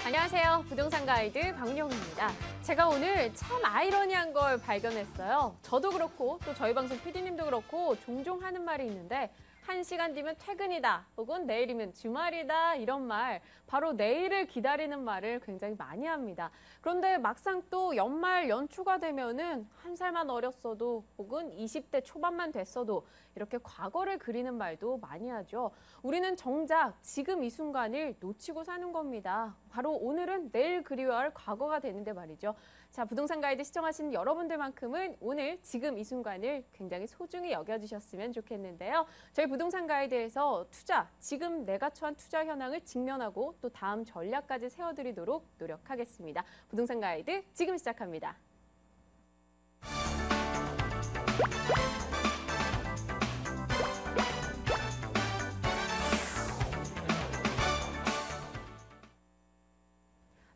안녕하세요. 부동산 가이드 박은영입니다. 제가 오늘 참 아이러니한 걸 발견했어요. 저도 그렇고 또 저희 방송 PD님도 그렇고 종종 하는 말이 있는데 1시간 뒤면 퇴근이다 혹은 내일이면 주말이다 이런 말, 바로 내일을 기다리는 말을 굉장히 많이 합니다. 그런데 막상 또 연말 연초가 되면은 한 살만 어렸어도 혹은 20대 초반만 됐어도 이렇게 과거를 그리는 말도 많이 하죠. 우리는 정작 지금 이 순간을 놓치고 사는 겁니다. 바로 오늘은 내일 그리워할 과거가 되는데 말이죠. 자, 부동산 가이드 시청하시는 여러분들만큼은 오늘 지금 이 순간을 굉장히 소중히 여겨주셨으면 좋겠는데요. 저희 부동산 가이드에서 투자, 지금 내가 처한 투자 현황을 직면하고 또 다음 전략까지 세워드리도록 노력하겠습니다. 부동산 가이드 지금 시작합니다.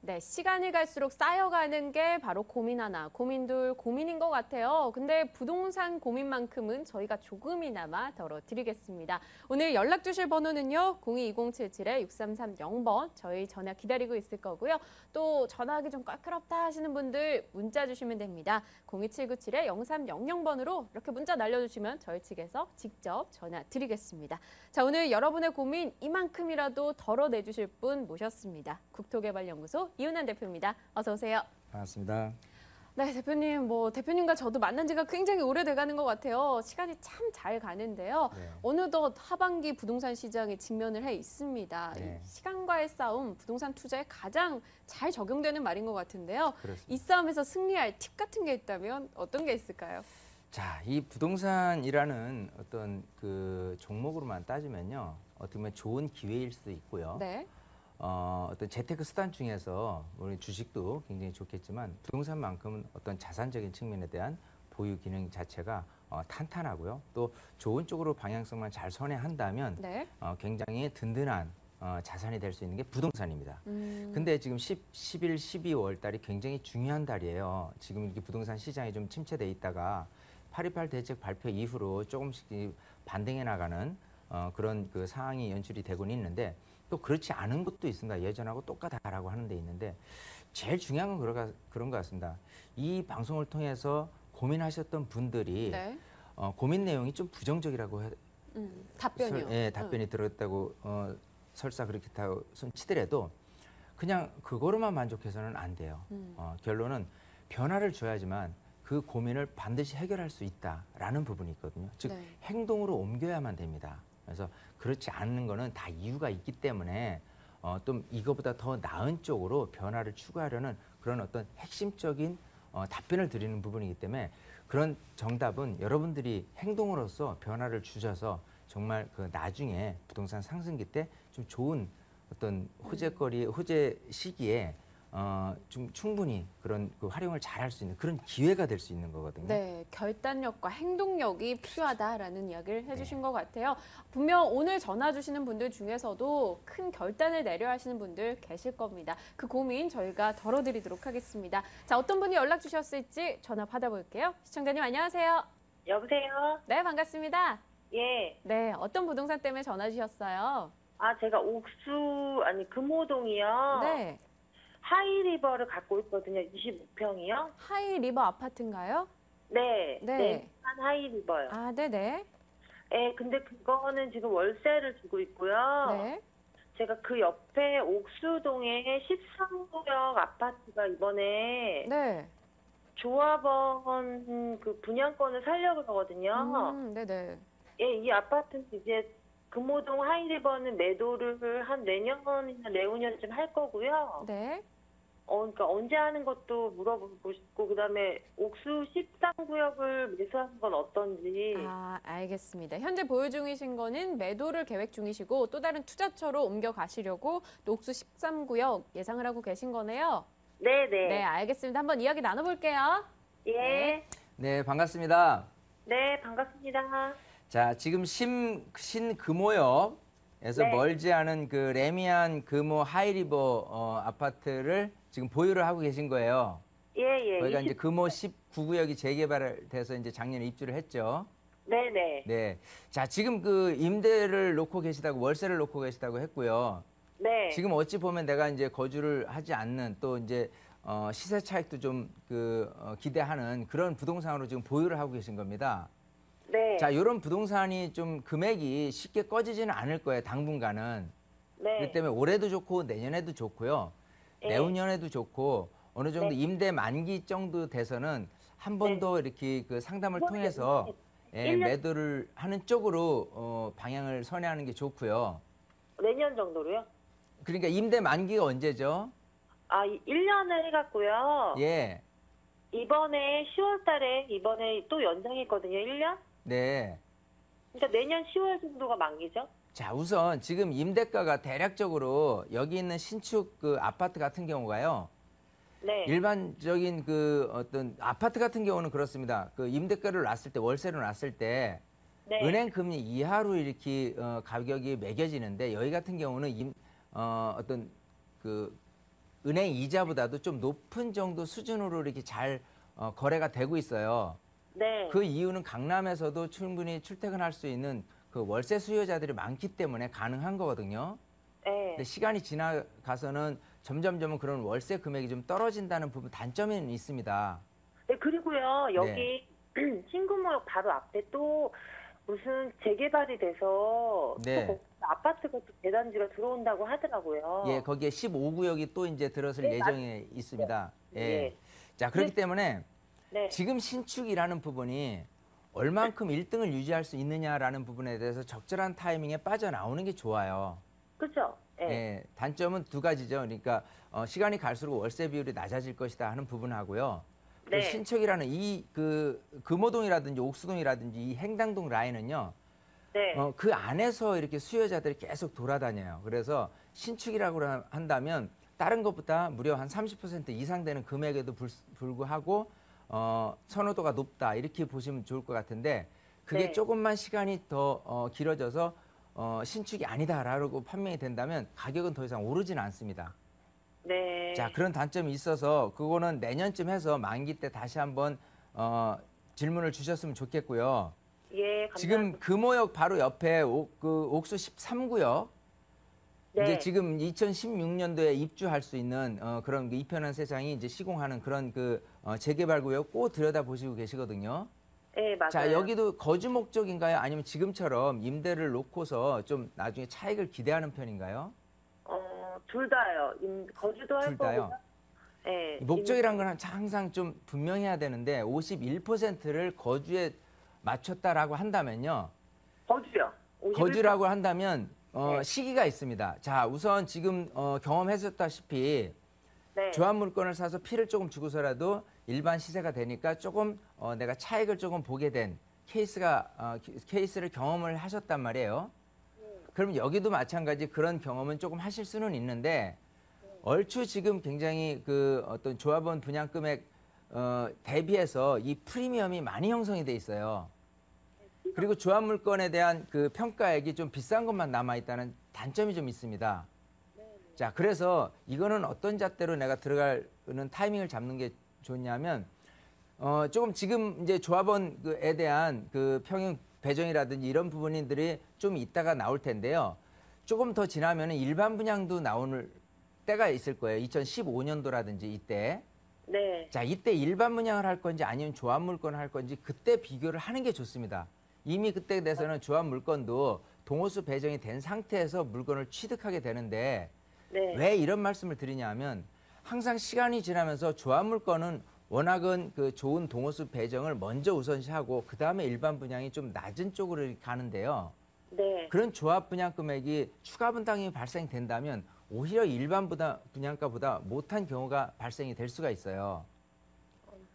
네, 시간이 갈수록 쌓여가는 게 바로 고민 하나, 고민 둘, 고민인 것 같아요. 근데 부동산 고민만큼은 저희가 조금이나마 덜어드리겠습니다. 오늘 연락 주실 번호는요, 022077-6330번. 저희 전화 기다리고 있을 거고요. 또 전화하기 좀 껄끄럽다 하시는 분들 문자 주시면 됩니다. 02797-0300번으로 이렇게 문자 날려주시면 저희 측에서 직접 전화 드리겠습니다. 자, 오늘 여러분의 고민 이만큼이라도 덜어내주실 분 모셨습니다. 국토개발연구소 이은환 대표입니다. 어서 오세요. 반갑습니다. 네, 대표님, 대표님과 저도 만난 지가 굉장히 오래돼가는 것 같아요. 시간이 참 잘 가는데요. 네. 어느덧 하반기 부동산 시장에 직면을 해 있습니다. 네. 이 시간과의 싸움, 부동산 투자에 가장 잘 적용되는 말인 것 같은데요. 그렇습니다. 이 싸움에서 승리할 팁 같은 게 있다면 어떤 게 있을까요? 자, 이 부동산이라는 어떤 그 종목으로만 따지면요, 어떻게 보면 좋은 기회일 수도 있고요. 네. 어떤 재테크 수단 중에서 우리 주식도 굉장히 좋겠지만 부동산만큼은 어떤 자산적인 측면에 대한 보유 기능 자체가 탄탄하고요. 또 좋은 쪽으로 방향성만 잘 선회한다면 네. 굉장히 든든한 자산이 될 수 있는 게 부동산입니다. 근데 지금 11, 12월 달이 굉장히 중요한 달이에요. 지금 이렇게 부동산 시장이 좀 침체돼 있다가 8.28 대책 발표 이후로 조금씩 반등해 나가는 그런 그 상황이 연출이 되고는 있는데, 또 그렇지 않은 것도 있습니다. 예전하고 똑같다라고 하는 데 있는데, 제일 중요한 건 그런 것 같습니다. 이 방송을 통해서 고민하셨던 분들이 네. 고민 내용이 좀 부정적이라고 답변이요. 답변이 들었다고 설사 그렇게 다고 손치더라도 그냥 그거로만 만족해서는 안 돼요. 결론은 변화를 줘야지만 그 고민을 반드시 해결할 수 있다라는 부분이 있거든요. 즉 네. 행동으로 옮겨야만 됩니다. 그래서 그렇지 않는 거는 다 이유가 있기 때문에 또 이거보다 더 나은 쪽으로 변화를 추구하려는 그런 어떤 핵심적인 답변을 드리는 부분이기 때문에, 그런 정답은 여러분들이 행동으로서 변화를 주셔서 정말 그 나중에 부동산 상승기 때 좀 좋은 어떤 호재 시기에 좀 충분히 그런 그 활용을 잘 할 수 있는 그런 기회가 될 수 있는 거거든요. 네, 결단력과 행동력이 필요하다라는 이야기를 해주신 것 같아요. 분명 오늘 전화 주시는 분들 중에서도 큰 결단을 내려야 하시는 분들 계실 겁니다. 그 고민 저희가 덜어드리도록 하겠습니다. 자, 어떤 분이 연락 주셨을지 전화 받아볼게요. 시청자님 안녕하세요. 여보세요? 네, 반갑습니다. 예. 네, 어떤 부동산 때문에 전화 주셨어요? 제가 금호동이요. 네, 하이리버를 갖고 있거든요. 25평이요. 하이리버 아파트인가요? 네. 네. 한 하이리버요. 아, 네네. 예, 근데 그거는 지금 월세를 주고 있고요. 네. 제가 그 옆에 옥수동에 13구역 아파트가 이번에 네. 조합원 그 분양권을 살려고 그러거든요. 네네. 예, 이 아파트는 이제 금호동 하이리버는 매도를 한 내년이나 내후년쯤 할 거고요. 네. 그러니까 언제 하는 것도 물어보고 싶고, 그다음에 옥수 13구역을 매수하는 건 어떤지. 아, 알겠습니다. 현재 보유 중이신 거는 매도를 계획 중이시고 또 다른 투자처로 옮겨 가시려고 옥수 13구역 예상을 하고 계신 거네요. 네네. 네, 알겠습니다. 한번 이야기 나눠볼게요. 예. 네, 반갑습니다. 네, 반갑습니다. 자, 지금 신금호역에서 네. 멀지 않은 그 레미안 금호 하이리버 아파트를 지금 보유를 하고 계신 거예요. 예. 거기가 이제 금호 19구역이 재개발돼서 이제 작년에 입주를 했죠. 네네. 네. 자, 지금 그 임대를 놓고 계시다고, 월세를 놓고 계시다고 했고요. 네. 지금 어찌 보면 내가 이제 거주를 하지 않는 또 이제 시세 차익도 좀 기대하는 그런 부동산으로 지금 보유를 하고 계신 겁니다. 네. 자, 이런 부동산이 좀 금액이 쉽게 꺼지지는 않을 거예요, 당분간은. 네. 그렇기 때문에 올해도 좋고 내년에도 좋고요. 네. 내후년에도 좋고 어느 정도 네. 임대 만기 정도 돼서는 한 번 더 이렇게 그 상담을 통해서 예, 1년 매도를 하는 쪽으로 방향을 선회하는 게 좋고요. 내년 정도로요? 그러니까 임대 만기가 언제죠? 1년을 해갖고요. 예. 이번에 10월 달에 이번에 또 연장했거든요. 1년? 네. 그러니까 내년 10월 정도가 만기죠? 자, 우선 지금 임대가가 대략적으로 여기 있는 신축 그 아파트 같은 경우가요. 네. 일반적인 그 어떤 아파트 같은 경우는 그렇습니다. 그 임대가를 놨을 때 월세로 놨을 때 네. 은행 금리 이하로 이렇게 가격이 매겨지는데 여기 같은 경우는 어떤 그 은행 이자보다도 좀 높은 정도 수준으로 이렇게 잘 거래가 되고 있어요. 네. 그 이유는 강남에서도 충분히 출퇴근할 수 있는 그 월세 수요자들이 많기 때문에 가능한 거거든요. 네. 근데 시간이 지나가서는 점점점 그런 월세 금액이 좀 떨어진다는 부분 단점은 있습니다. 네, 그리고요, 여기 신구모역 바로 앞에 또 무슨 재개발이 돼서 네. 또 아파트가 또 대단지가 들어온다고 하더라고요. 예, 거기에 15구역이 또 이제 들어설 네, 예정에 있습니다. 예. 예. 자, 그렇기 때문에 네. 지금 신축이라는 부분이 얼만큼 1등을 유지할 수 있느냐라는 부분에 대해서 적절한 타이밍에 빠져나오는 게 좋아요. 그죠? 네. 예, 단점은 두 가지죠. 그러니까 시간이 갈수록 월세 비율이 낮아질 것이다 하는 부분하고요. 그 네. 신축이라는 이 그 금호동이라든지 옥수동이라든지 이 행당동 라인은요. 네. 그 안에서 이렇게 수요자들이 계속 돌아다녀요. 그래서 신축이라고 한다면 다른 것보다 무려 한 30% 이상 되는 금액에도 불구하고 선호도가 높다 이렇게 보시면 좋을 것 같은데 그게 네. 조금만 시간이 더 길어져서 신축이 아니다라고 판명이 된다면 가격은 더 이상 오르지는 않습니다. 네. 자, 그런 단점이 있어서 그거는 내년쯤 해서 만기 때 다시 한번 질문을 주셨으면 좋겠고요. 예, 감사합니다. 지금 금호역 바로 옆에 옥수 13구역 네. 이제 지금 2016년도에 입주할 수 있는 그런 그 이편한 세상이 이제 시공하는 그런 그 재개발 구역 꼭 들여다 보시고 계시거든요. 네, 맞아요. 자, 여기도 거주 목적인가요? 아니면 지금처럼 임대를 놓고서 좀 나중에 차익을 기대하는 편인가요? 둘 다요. 거주도 할 둘 다요? 거고요. 네. 목적이란 건 항상 좀 분명해야 되는데 51%를 거주에 맞췄다라고 한다면요. 거주요. 51%. 거주라고 한다면 네. 시기가 있습니다. 자, 우선 지금 경험하셨다시피 네. 조합 물건을 사서 피를 조금 주고서라도 일반 시세가 되니까 조금 내가 차익을 조금 보게 된 케이스를 경험을 하셨단 말이에요. 그럼 여기도 마찬가지 그런 경험은 조금 하실 수는 있는데 얼추 지금 굉장히 그 어떤 조합원 분양 금액 대비해서 이 프리미엄이 많이 형성이 돼 있어요. 그리고 조합 물건에 대한 그 평가액이 좀 비싼 것만 남아 있다는 단점이 좀 있습니다. 자, 그래서 이거는 어떤 잣대로 내가 들어가는 타이밍을 잡는 게 좋냐면 조금 지금 이제 조합원에 대한 그 평형 배정이라든지 이런 부분들이 좀 이따가 나올 텐데요. 조금 더 지나면은 일반 분양도 나오는 때가 있을 거예요. 2015년도라든지 이때. 네. 자, 이때 일반 분양을 할 건지 아니면 조합 물건을 할 건지 그때 비교를 하는 게 좋습니다. 이미 그때 돼서는 조합 물건도 동호수 배정이 된 상태에서 물건을 취득하게 되는데 네. 왜 이런 말씀을 드리냐면 항상 시간이 지나면서 조합 물건은 워낙은 그 좋은 동호수 배정을 먼저 우선시하고 그 다음에 일반 분양이 좀 낮은 쪽으로 가는데요. 네. 그런 조합 분양 금액이 추가 분담이 발생된다면 오히려 일반 분양가보다 못한 경우가 발생이 될 수가 있어요.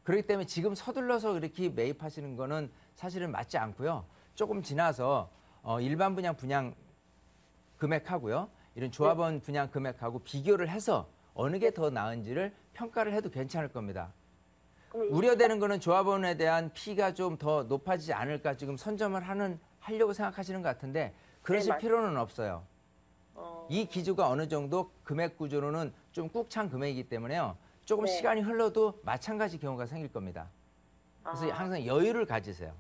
그렇기 때문에 지금 서둘러서 이렇게 매입하시는 거는 사실은 맞지 않고요. 조금 지나서 일반 분양 금액하고요. 이런 조합원 분양 금액하고 비교를 해서 어느 게 더 나은지를 평가를 해도 괜찮을 겁니다. 우려되는 거는 조합원에 대한 피가 좀 더 높아지지 않을까 지금 선점을 하려고 생각하시는 것 같은데 그러실 네, 필요는 없어요. 어, 이 기조가 어느 정도 금액 구조로는 좀 꾹 찬 금액이기 때문에요. 조금 네. 시간이 흘러도 마찬가지 경우가 생길 겁니다. 그래서 항상 여유를 가지세요.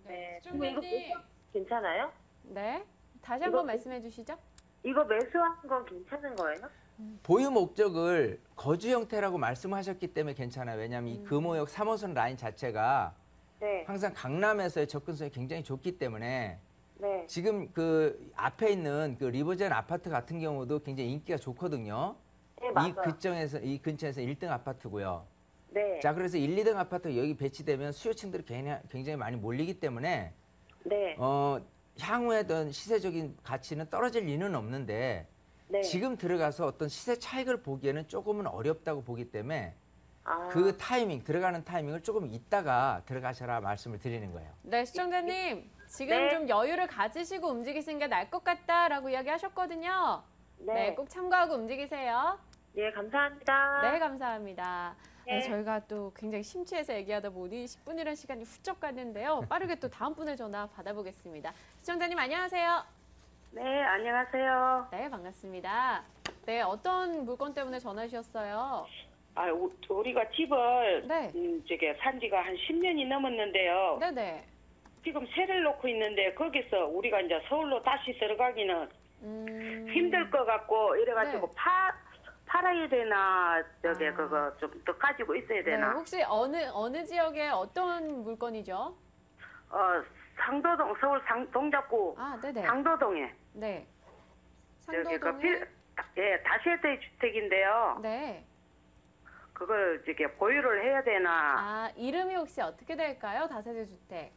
네. 시청자님. 괜찮아요? 네. 다시 한번 말씀해 주시죠. 이거 매수하는 건 괜찮은 거예요? 보유 목적을 거주 형태라고 말씀하셨기 때문에 괜찮아요. 왜냐하면 이 금호역 3호선 라인 자체가 네. 항상 강남에서의 접근성이 굉장히 좋기 때문에 네. 지금 그 앞에 있는 그 리버젠 아파트 같은 경우도 굉장히 인기가 좋거든요. 네, 맞아요. 이 근처에서 1등 아파트고요. 네. 자, 그래서 1, 2등 아파트 여기 배치되면 수요층들이 굉장히 많이 몰리기 때문에 네. 향후에 어떤 시세적인 가치는 떨어질 리는 없는데 네. 지금 들어가서 어떤 시세 차익을 보기에는 조금은 어렵다고 보기 때문에 아, 그 타이밍, 들어가는 타이밍을 조금 있다가 들어가셔라 말씀을 드리는 거예요. 네, 시청자님. 지금 네. 좀 여유를 가지시고 움직이시는 게 나을 것 같다라고 이야기하셨거든요. 네. 네, 꼭 참고하고 움직이세요. 예, 감사합니다. 네, 감사합니다. 네, 네. 저희가 또 굉장히 심취해서 얘기하다 보니 10분이라는 시간이 훌쩍 갔는데요. 빠르게 또 다음 분의 전화 받아보겠습니다. 시청자님 안녕하세요. 네, 안녕하세요. 네, 반갑습니다. 네, 어떤 물건 때문에 전화 주셨어요? 아, 우리가 집을 네. 산 지가 한 10년이 넘었는데요. 네네. 지금 세를 놓고 있는데 거기서 우리가 이제 서울로 다시 들어가기는 힘들 것 같고 이래가지고 네. 팔아야 되나 아. 그거 좀 더 가지고 있어야 네, 되나. 혹시 어느 지역에 어떤 물건이죠? 상도동 서울 동작구 아, 네네. 상도동에 네. 저기 상도동에 다세대 주택인데요. 네. 그걸 보유를 해야 되나. 아, 이름이 혹시 어떻게 될까요? 다세대 주택.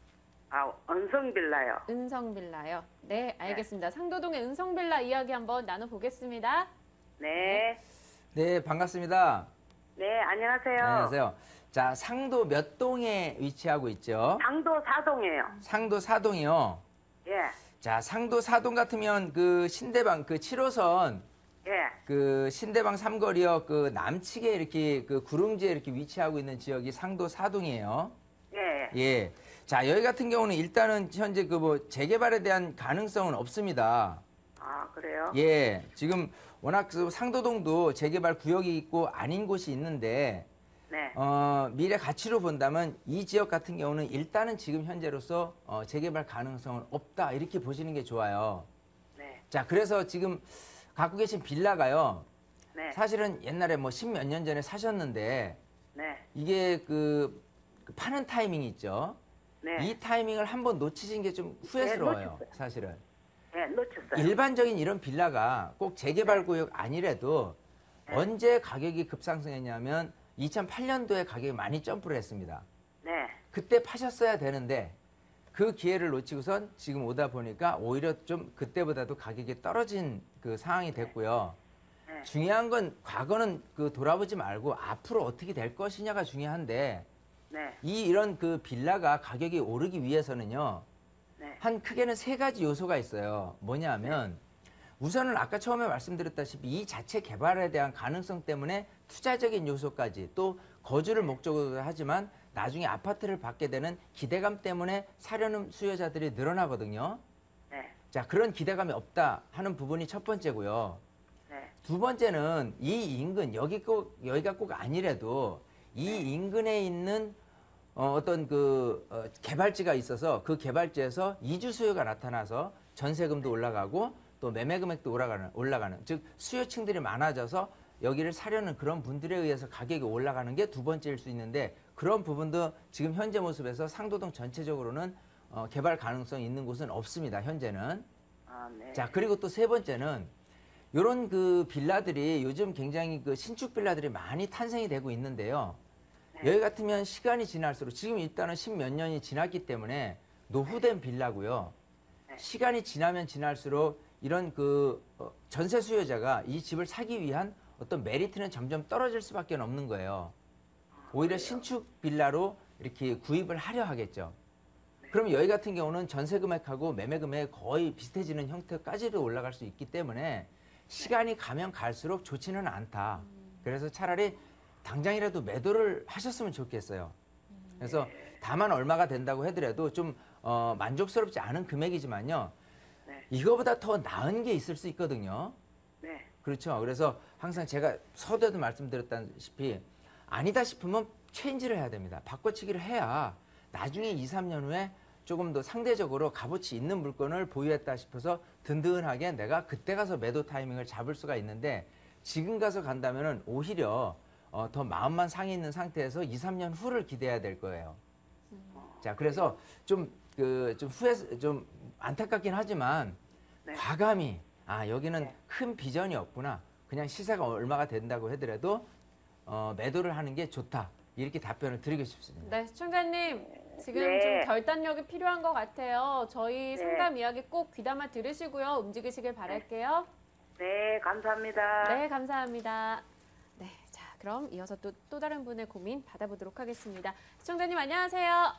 은성빌라요. 은성빌라요. 네, 알겠습니다. 상도동의 은성빌라 이야기 한번 나눠보겠습니다. 네. 네, 반갑습니다. 네, 안녕하세요. 안녕하세요. 자, 상도 몇 동에 위치하고 있죠? 상도 4동이에요. 상도 4동이요. 예. 자, 상도 4동 같으면 그 신대방 그 7호선 예. 그 신대방 삼거리역 그 남측에 이렇게 그 구릉지에 이렇게 위치하고 있는 지역이 상도 4동이에요. 예. 예. 자, 여기 같은 경우는 일단은 현재 그 뭐 재개발에 대한 가능성은 없습니다. 아, 그래요? 예. 지금 워낙 그 상도동도 재개발 구역이 있고 아닌 곳이 있는데 네. 미래 가치로 본다면 이 지역 같은 경우는 일단은 지금 현재로서 재개발 가능성은 없다. 이렇게 보시는 게 좋아요. 네. 자, 그래서 지금 갖고 계신 빌라가요. 네. 사실은 옛날에 뭐 10몇 년 전에 사셨는데 네. 이게 그 파는 타이밍이 있죠. 네. 이 타이밍을 한번 놓치신 게 좀 후회스러워요. 놓쳤어요. 사실은. 네, 놓쳤어요. 일반적인 이런 빌라가 꼭 재개발 구역 아니래도 언제 가격이 급상승했냐면 2008년도에 가격이 많이 점프를 했습니다. 네. 그때 파셨어야 되는데 그 기회를 놓치고선 지금 오다 보니까 오히려 좀 그때보다도 가격이 떨어진 그 상황이 됐고요. 네. 중요한 건 과거는 그 돌아보지 말고 앞으로 어떻게 될 것이냐가 중요한데 네. 이런 그 빌라가 가격이 오르기 위해서는요. 네. 한 크게는 세 가지 요소가 있어요. 뭐냐면 우선은 아까 처음에 말씀드렸다시피 이 자체 개발에 대한 가능성 때문에 투자적인 요소까지 또 거주를 목적으로 하지만 나중에 아파트를 받게 되는 기대감 때문에 사려는 수요자들이 늘어나거든요. 네. 자, 그런 기대감이 없다 하는 부분이 첫 번째고요. 네. 두 번째는 이 인근 여기가 꼭 아니래도 이 인근에 있는 어떤 개발지가 있어서 그 개발지에서 이주 수요가 나타나서 전세금도 올라가고 또 매매 금액도 올라가는 즉 수요층들이 많아져서 여기를 사려는 그런 분들에 의해서 가격이 올라가는 게 두 번째일 수 있는데 그런 부분도 지금 현재 모습에서 상도동 전체적으로는 개발 가능성이 있는 곳은 없습니다. 현재는. 아, 네. 자, 그리고 또 세 번째는 요런 그 빌라들이 요즘 굉장히 그 신축 빌라들이 많이 탄생이 되고 있는데요. 여기 같으면 시간이 지날수록 지금 일단은 10몇 년이 지났기 때문에 노후된 빌라고요. 시간이 지나면 지날수록 이런 그 전세 수요자가 이 집을 사기 위한 어떤 메리트는 점점 떨어질 수밖에 없는 거예요. 오히려 신축 빌라로 이렇게 구입을 하려 하겠죠. 그럼 여기 같은 경우는 전세 금액하고 매매 금액이 거의 비슷해지는 형태까지도 올라갈 수 있기 때문에 시간이 가면 갈수록 좋지는 않다. 그래서 차라리 당장이라도 매도를 하셨으면 좋겠어요. 그래서 다만 얼마가 된다고 하더라도 좀 만족스럽지 않은 금액이지만요. 네. 이거보다 더 나은 게 있을 수 있거든요. 네. 그렇죠. 그래서 항상 제가 서두에도 말씀드렸다시피 아니다 싶으면 체인지를 해야 됩니다. 바꿔치기를 해야 나중에 2, 3년 후에 조금 더 상대적으로 값어치 있는 물건을 보유했다 싶어서 든든하게 내가 그때 가서 매도 타이밍을 잡을 수가 있는데 지금 가서 간다면은 오히려 더 마음만 상해 있는 상태에서 2, 3년 후를 기대해야 될 거예요. 자, 그래서 좀 안타깝긴 하지만 네. 과감히 여기는 네. 큰 비전이 없구나. 그냥 시세가 얼마가 된다고 하더라도 매도를 하는 게 좋다. 이렇게 답변을 드리고 싶습니다. 네, 시청자님 지금 네. 좀 결단력이 필요한 것 같아요. 저희 네. 상담 이야기 꼭 귀담아 들으시고요. 움직이시길 바랄게요. 네, 감사합니다. 네, 감사합니다. 네, 자, 그럼 이어서 또 다른 분의 고민 받아보도록 하겠습니다. 시청자님 안녕하세요.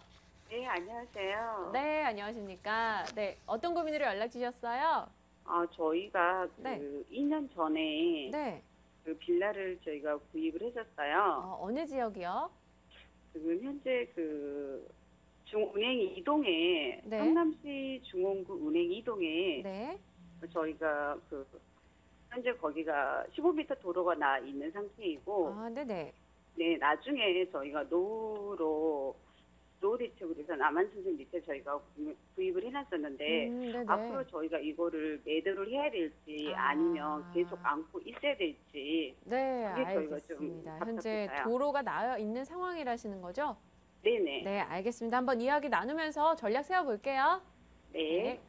네, 안녕하세요. 네, 안녕하십니까. 네, 어떤 고민으로 연락 주셨어요? 저희가 네. 2년 전에 네, 그 빌라를 저희가 구입을 했었어요. 어느 지역이요? 지금 현재 은행 이동에 네. 성남시 중원구 은행 이동에 네, 저희가 현재 거기가 15m 도로가 나 있는 상태이고 네네. 네, 나중에 저희가 노후 대책으로 해서 남한산성 밑에 저희가 구입을 해놨었는데 네네. 앞으로 저희가 이거를 매도를 해야 될지 아니면 계속 안고 있어야 될지 네, 그게 저희가 좀 알겠습니다. 현재 답답해서요. 도로가 나와 있는 상황이라시는 거죠? 네네. 네, 알겠습니다. 한번 이야기 나누면서 전략 세워볼게요. 네.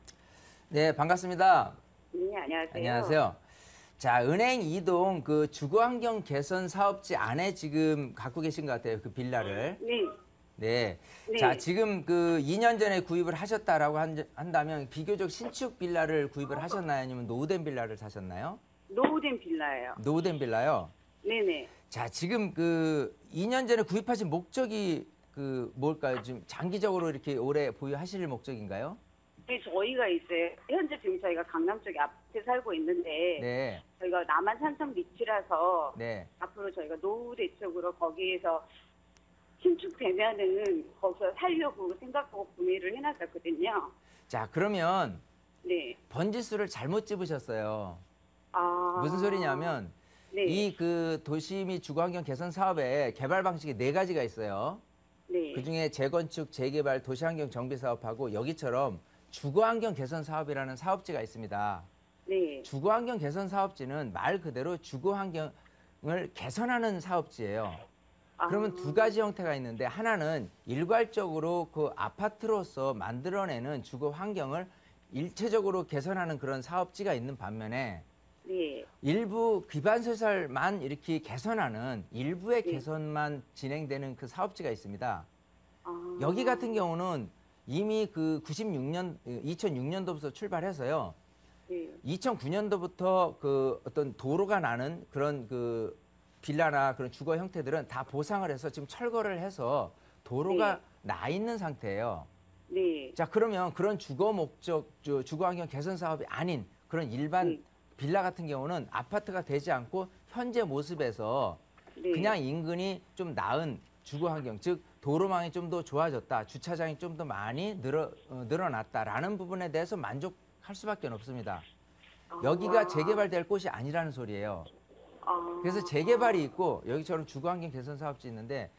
네, 반갑습니다. 네, 안녕하세요. 안녕하세요. 자, 은행 이동 그 주거환경 개선 사업지 안에 지금 갖고 계신 것 같아요. 그 빌라를. 네. 네. 네. 자, 지금 2년 전에 구입을 하셨다라고 한다면 비교적 신축 빌라를 구입을 하셨나요? 아니면 노후된 빌라를 사셨나요? 노후된 빌라예요. 노후된 빌라요. 네네. 자, 지금 2년 전에 구입하신 목적이 뭘까요? 지금 장기적으로 이렇게 오래 보유하실 목적인가요? 네, 저희가 있어요. 현재 지금 저희가 강남 쪽에 앞에 살고 있는데 네. 저희가 남한산성 밑이라서 네. 앞으로 저희가 노후 대책으로 거기에서 신축되면은 거기서 살려고 생각하고 구매를 해놨었거든요. 자, 그러면 네. 번지수를 잘못 집으셨어요. 아. 무슨 소리냐면 네. 이 도시 및 주거환경 개선 사업에 개발 방식이 4가지가 있어요. 네. 그중에 재건축, 재개발, 도시환경 정비 사업하고 여기처럼 주거환경 개선 사업이라는 사업지가 있습니다. 네. 주거환경 개선 사업지는 말 그대로 주거환경을 개선하는 사업지예요. 그러면 2가지 형태가 있는데 하나는 일괄적으로 그 아파트로서 만들어내는 주거 환경을 일체적으로 개선하는 그런 사업지가 있는 반면에 네. 일부 기반시설만 이렇게 개선하는 일부의 네. 개선만 진행되는 그 사업지가 있습니다. 아. 여기 같은 경우는 이미 2006년도부터 출발해서요. 네. 2009년도부터 어떤 도로가 나는 그런 빌라나 그런 주거 형태들은 다 보상을 해서 지금 철거를 해서 도로가 나 있는 상태예요. 네. 자, 그러면 그런 주거 목적, 주거 환경 개선 사업이 아닌 그런 일반 빌라 같은 경우는 아파트가 되지 않고 현재 모습에서 네. 그냥 인근이 좀 나은 주거 환경, 즉 도로망이 좀 더 좋아졌다, 주차장이 좀 더 많이 늘어났다라는 부분에 대해서 만족할 수밖에 없습니다. 여기가 재개발될 곳이 아니라는 소리예요. 그래서 재개발이 있고 여기처럼 주거환경 개선 사업지 있는데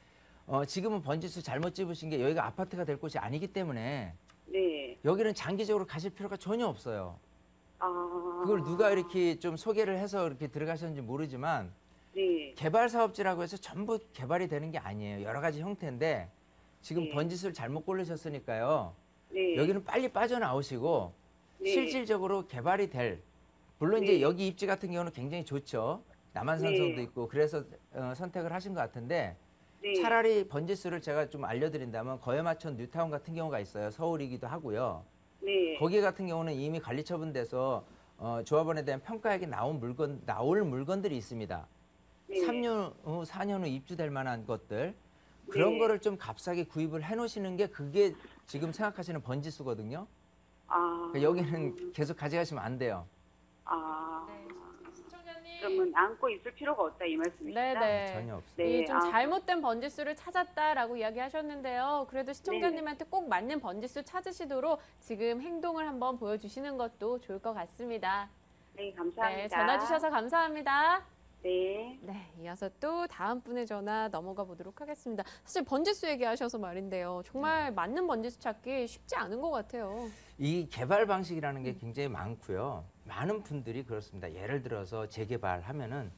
지금은 번지수 잘못 집으신 게 여기가 아파트가 될 곳이 아니기 때문에 네. 여기는 장기적으로 가실 필요가 전혀 없어요. 아. 그걸 누가 이렇게 좀 소개를 해서 이렇게 들어가셨는지 모르지만 네. 개발 사업지라고 해서 전부 개발이 되는 게 아니에요. 여러 가지 형태인데 지금 네. 번지수를 잘못 고르셨으니까요. 네. 여기는 빨리 빠져나오시고 네. 실질적으로 개발이 될 물론 네. 이제 여기 입지 같은 경우는 굉장히 좋죠. 남한산성도 네. 있고 그래서 선택을 하신 것 같은데 네. 차라리 번지수를 제가 좀 알려드린다면 거해마천 뉴타운 같은 경우가 있어요. 서울이기도 하고요. 네. 거기 같은 경우는 이미 관리 처분돼서 조합원에 대한 평가액이 나올 물건들이 있습니다. 네. 3년 후, 4년 후 입주될 만한 것들 그런 네. 거를 좀 값싸게 구입을 해놓으시는 게 그게 지금 생각하시는 번지수거든요. 아. 그러니까 여기는 계속 가져가시면 안 돼요. 아. 시청자님. 그러면 안고 있을 필요가 없다 이 말씀이시죠? 네네. 전혀 없어요. 네. 이 좀 잘못된 번지수를 찾았다라고 이야기하셨는데요. 그래도 시청자님한테 꼭 맞는 번지수 찾으시도록 지금 행동을 한번 보여주시는 것도 좋을 것 같습니다. 네, 감사합니다. 네, 전화 주셔서 감사합니다. 네. 네, 이어서 또 다음 분의 전화 넘어가 보도록 하겠습니다. 사실 번지수 얘기하셔서 말인데요. 정말 맞는 번지수 찾기 쉽지 않은 것 같아요. 이 개발 방식이라는 게 굉장히 많고요. 많은 분들이 그렇습니다. 예를 들어서 재개발하면은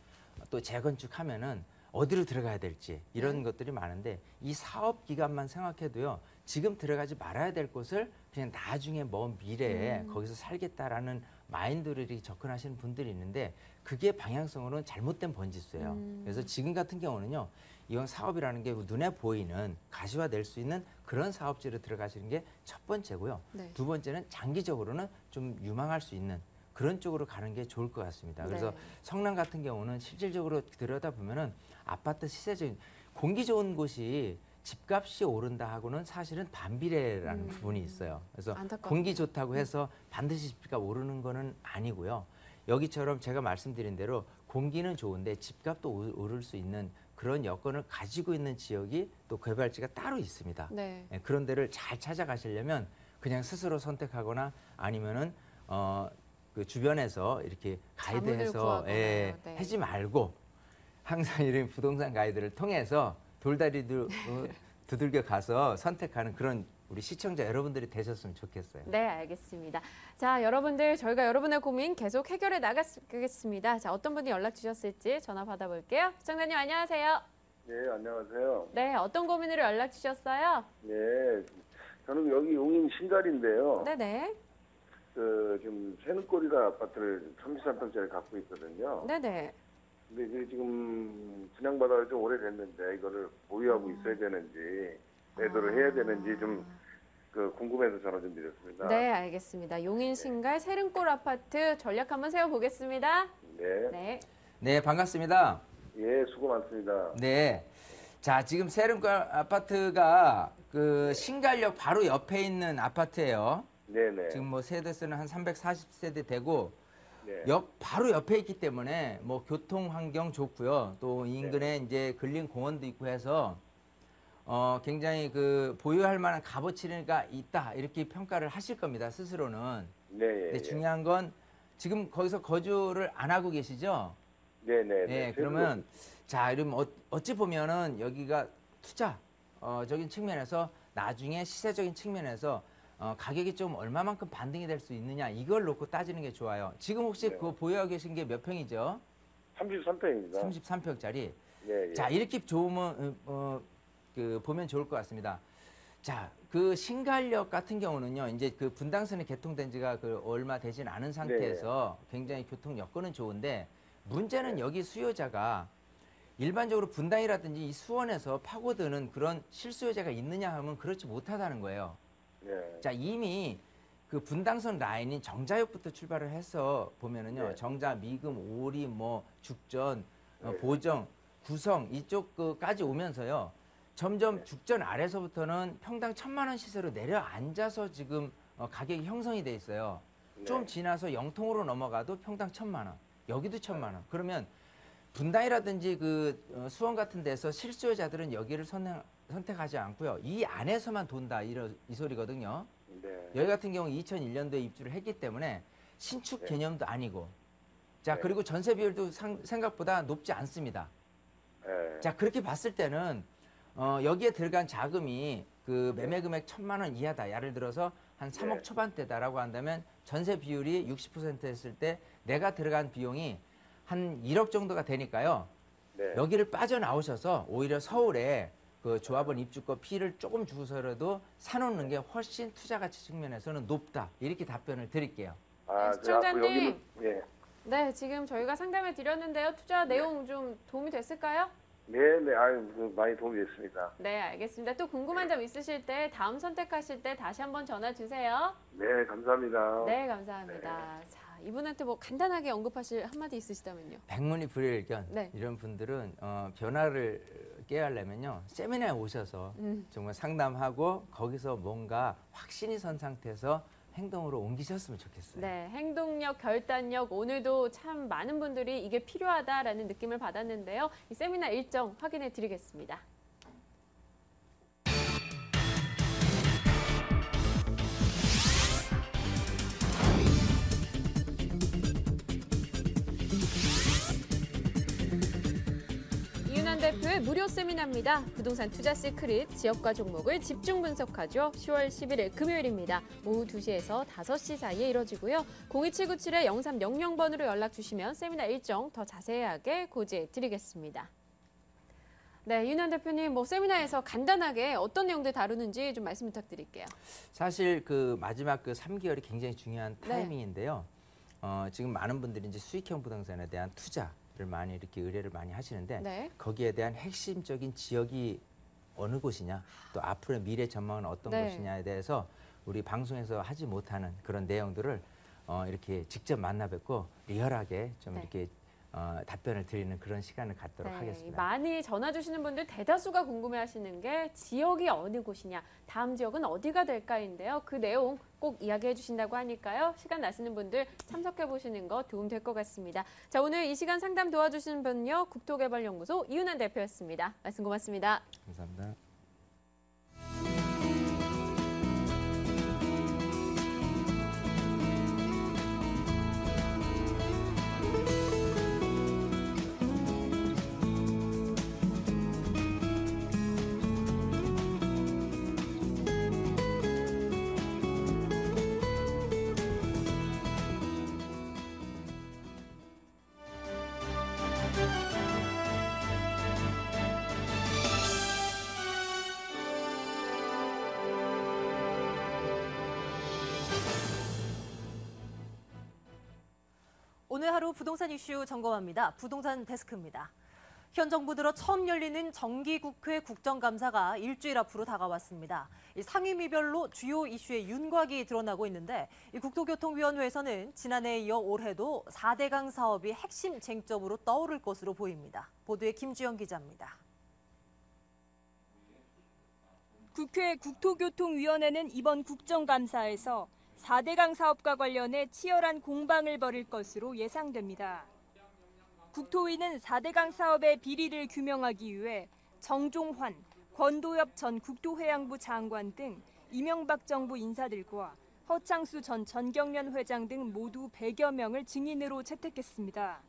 또 재건축하면은 어디로 들어가야 될지 이런 것들이 많은데 이 사업 기간만 생각해도요. 지금 들어가지 말아야 될 곳을 그냥 나중에 먼 미래에 거기서 살겠다라는 마인드로 이렇게 접근하시는 분들이 있는데 그게 방향성으로는 잘못된 번지수예요. 그래서 지금 같은 경우는요. 이건 사업이라는 게 눈에 보이는 가시화될 수 있는 그런 사업지로 들어가시는 게 첫 번째고요. 네. 두 번째는 장기적으로는 좀 유망할 수 있는 그런 쪽으로 가는 게 좋을 것 같습니다. 그래서 네. 성남 같은 경우는 실질적으로 들여다보면은 아파트 시세적인 공기 좋은 곳이 집값이 오른다 하고는 사실은 반비례라는 부분이 있어요. 그래서 안타깝네요. 공기 좋다고 해서 반드시 집값 오르는 거는 아니고요. 여기처럼 제가 말씀드린 대로 공기는 좋은데 집값도 오를 수 있는 그런 여건을 가지고 있는 지역이 또 개발지가 따로 있습니다. 네. 예, 그런 데를 잘 찾아가시려면 그냥 스스로 선택하거나 아니면은 그 주변에서 이렇게 가이드해서 구하거나, 네. 하지 말고 항상 이런 부동산 가이드를 통해서 돌다리도 두들겨 가서 선택하는 그런 우리 시청자 여러분들이 되셨으면 좋겠어요. 네, 알겠습니다. 자, 여러분들 저희가 여러분의 고민 계속 해결해 나가겠습니다. 자, 어떤 분이 연락 주셨을지 전화 받아볼게요. 시청자님 안녕하세요. 네, 안녕하세요. 네, 어떤 고민으로 연락 주셨어요? 네, 저는 여기 용인 신갈인데요. 네네. 지금 새는꼬리라 아파트를 33평짜리 갖고 있거든요. 네네. 근데 이게 지금 분양받아 좀 오래됐는데 이거를 보유하고 있어야 되는지 매도를 해야 되는지 좀 궁금해서 전화 좀 드렸습니다. 네, 알겠습니다. 용인 신갈 세른골 아파트 전략 한번 세워보겠습니다. 네. 네. 네, 반갑습니다. 예, 수고 많습니다. 네. 자, 지금 세른골 아파트가 그 신갈역 바로 옆에 있는 아파트예요. 네네. 지금 뭐 세대수는 한 340세대 되고 네. 바로 옆에 있기 때문에 뭐 교통 환경 좋고요. 또 인근에 이제 근린 공원도 있고 해서 굉장히 그 보유할 만한 값어치가 있다 이렇게 평가를 하실 겁니다. 스스로는. 네. 근데 중요한 건 지금 거기서 거주를 안 하고 계시죠? 네네. 네. 그러면 자, 이러면 어찌 보면은 여기가 투자적인 측면에서 나중에 시세적인 측면에서 가격이 좀 얼마만큼 반등이 될 수 있느냐 이걸 놓고 따지는 게 좋아요. 지금 혹시 네. 그거 보유하고 계신 게 몇 평이죠? 33평입니다. 33평짜리. 네. 예. 자, 이렇게 좋으면 보면 좋을 것 같습니다. 자, 그 신갈역 같은 경우는요. 이제 그 분당선이 개통된 지가 얼마 되진 않은 상태에서 굉장히 교통 여건은 좋은데 문제는 여기 수요자가 일반적으로 분당이라든지 이 수원에서 파고드는 그런 실수요자가 있느냐 하면 그렇지 못하다는 거예요. 네. 자, 이미 그 분당선 라인인 정자역부터 출발을 해서 보면은요. 네. 정자, 미금, 오리, 뭐 죽전, 네. 보정, 구성 이쪽까지 오면서요. 점점 죽전 아래서부터는 평당 1,000만 원 시세로 내려앉아서 지금 가격이 형성이 돼 있어요. 좀 지나서 영통으로 넘어가도 평당 1,000만 원. 여기도 1,000만 원. 그러면 분당이라든지 그 수원 같은 데서 실수요자들은 여기를 선택하지 않고요. 이 안에서만 돈다 이 소리거든요. 네. 여기 같은 경우 2001년도에 입주를 했기 때문에 신축 개념도 아니고 자, 그리고 전세 비율도 생각보다 높지 않습니다. 네. 자, 그렇게 봤을 때는 여기에 들어간 자금이 그 매매 금액 1,000만 원 이하다. 예를 들어서 한 3억 초반대다라고 한다면 전세 비율이 60% 했을 때 내가 들어간 비용이 한 1억 정도가 되니까요. 네. 여기를 빠져나오셔서 오히려 서울에 그 조합원 입주권 피를 조금 주고서라도 사놓는 게 훨씬 투자 가치 측면에서는 높다. 이렇게 답변을 드릴게요. 아, 시청자님. 여기는 예. 네, 지금 저희가 상담해 드렸는데요. 투자 내용 좀 도움이 됐을까요? 네네, 많이 도움이 됐습니다. 네, 알겠습니다. 또 궁금한 점 있으실 때 다음 선택하실 때 다시 한번 전화 주세요. 네, 감사합니다. 네, 감사합니다. 자, 이분한테 뭐 간단하게 언급하실 한마디 있으시다면요. 백문이 불여일견 네. 이런 분들은 변화를 깨하려면요 세미나에 오셔서 정말 상담하고 거기서 뭔가 확신이 선 상태에서 행동으로 옮기셨으면 좋겠어요. 네, 행동력, 결단력 오늘도 참 많은 분들이 이게 필요하다라는 느낌을 받았는데요. 이 세미나 일정 확인해 드리겠습니다. 대표의 무료 세미나입니다. 부동산 투자 시크릿, 지역과 종목을 집중 분석하죠. 10월 11일 금요일입니다. 오후 2시에서 5시 사이에 이뤄지고요. 02797-0300번으로 연락 주시면 세미나 일정 더 자세하게 고지해 드리겠습니다. 네, 윤한 대표님, 세미나에서 간단하게 어떤 내용들 다루는지 좀 말씀 부탁드릴게요. 사실 그 마지막 그 3개월이 굉장히 중요한 타이밍인데요. 지금 많은 분들이 이제 수익형 부동산에 대한 투자를 많이 이렇게 의뢰를 많이 하시는데 거기에 대한 핵심적인 지역이 어느 곳이냐, 또 앞으로의 미래 전망은 어떤 곳이냐에 대해서 우리 방송에서 하지 못하는 그런 내용들을 이렇게 직접 만나 뵙고 리얼하게 좀 이렇게 답변을 드리는 그런 시간을 갖도록 하겠습니다. 많이 전화 주시는 분들 대다수가 궁금해하시는 게 지역이 어느 곳이냐, 다음 지역은 어디가 될까인데요. 그 내용 꼭 이야기해 주신다고 하니까요. 시간 나시는 분들 참석해 보시는 거 도움 될 것 같습니다. 자, 오늘 이 시간 상담 도와주시는 분요. 국토개발연구소 이윤한 대표였습니다. 말씀 고맙습니다. 감사합니다. 오늘 하루 부동산 이슈 점검합니다. 부동산 데스크입니다. 현 정부 들어 처음 열리는 정기국회 국정감사가 일주일 앞으로 다가왔습니다. 상임위별로 주요 이슈의 윤곽이 드러나고 있는데 국토교통위원회에서는 지난해에 이어 올해도 4대강 사업이 핵심 쟁점으로 떠오를 것으로 보입니다. 보도에 김주영 기자입니다. 국회 국토교통위원회는 이번 국정감사에서 4대강 사업과 관련해 치열한 공방을 벌일 것으로 예상됩니다. 국토위는 4대강 사업의 비리를 규명하기 위해 정종환, 권도엽 전 국토해양부 장관 등 이명박 정부 인사들과 허창수 전 전경련 회장 등 모두 100여 명을 증인으로 채택했습니다.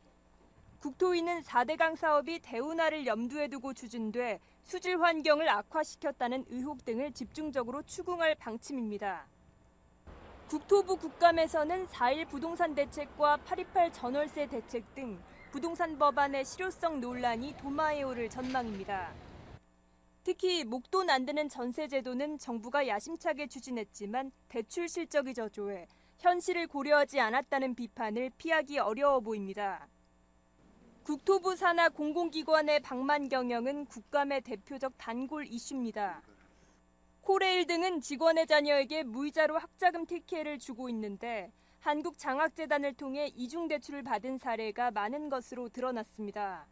국토위는 4대강 사업이 대운하를 염두에 두고 추진돼 수질 환경을 악화시켰다는 의혹 등을 집중적으로 추궁할 방침입니다. 국토부 국감에서는 4.1 부동산 대책과 8.28 전월세 대책 등 부동산 법안의 실효성 논란이 도마에 오를 전망입니다. 특히 목돈 안 드는 전세 제도는 정부가 야심차게 추진했지만 대출 실적이 저조해 현실을 고려하지 않았다는 비판을 피하기 어려워 보입니다. 국토부 산하 공공기관의 방만 경영은 국감의 대표적 단골 이슈입니다. 코레일 등은 직원의 자녀에게 무이자로 학자금 특혜를 주고 있는데 한국장학재단을 통해 이중대출을 받은 사례가 많은 것으로 드러났습니다.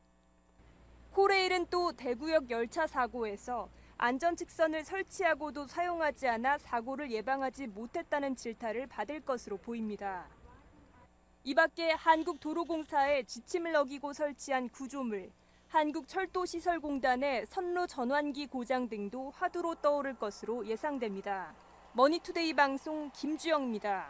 코레일은 또 대구역 열차 사고에서 안전측선을 설치하고도 사용하지 않아 사고를 예방하지 못했다는 질타를 받을 것으로 보입니다. 이 밖에 한국도로공사의 지침을 어기고 설치한 구조물, 한국철도시설공단의 선로 전환기 고장 등도 화두로 떠오를 것으로 예상됩니다. 머니투데이 방송 김주영입니다.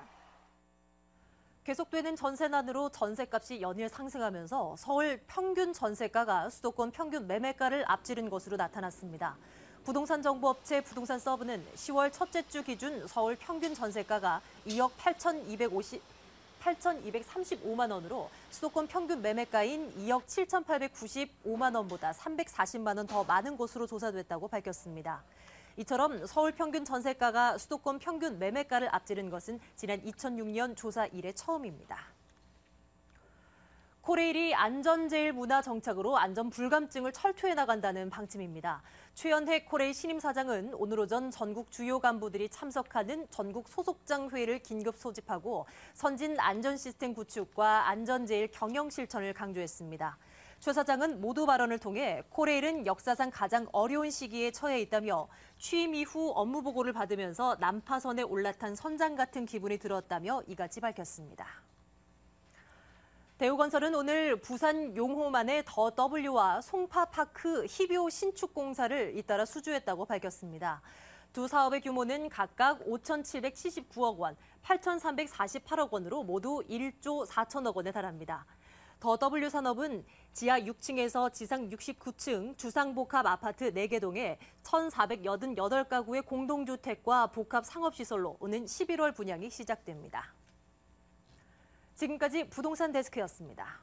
계속되는 전세난으로 전세값이 연일 상승하면서 서울 평균 전세가가 수도권 평균 매매가를 앞지른 것으로 나타났습니다. 부동산 정보업체 부동산 서브는 10월 첫째 주 기준 서울 평균 전세가가 2억 8,235만 원으로 수도권 평균 매매가인 2억 7,895만 원보다 340만 원 더 많은 곳으로 조사됐다고 밝혔습니다. 이처럼 서울 평균 전세가가 수도권 평균 매매가를 앞지른 것은 지난 2006년 조사 이래 처음입니다. 코레일이 안전제일 문화 정착으로 안전 불감증을 철토해 나간다는 방침입니다. 최연혜 코레일 신임 사장은 오늘 오전 전국 주요 간부들이 참석하는 전국 소속장 회의를 긴급 소집하고 선진 안전 시스템 구축과 안전제일 경영 실천을 강조했습니다. 최 사장은 모두 발언을 통해 코레일은 역사상 가장 어려운 시기에 처해 있다며 취임 이후 업무 보고를 받으면서 난파선에 올라탄 선장 같은 기분이 들었다며 이같이 밝혔습니다. 대우건설은 오늘 부산 용호만의 더 W와 송파파크 희뷰 신축 공사를 잇따라 수주했다고 밝혔습니다. 두 사업의 규모는 각각 5,779억 원, 8,348억 원으로 모두 1조 4천억 원에 달합니다. 더 W산업은 지하 6층에서 지상 69층 주상복합 아파트 4개 동에 1,488가구의 공동주택과 복합 상업시설로 오는 11월 분양이 시작됩니다. 지금까지 부동산 데스크였습니다.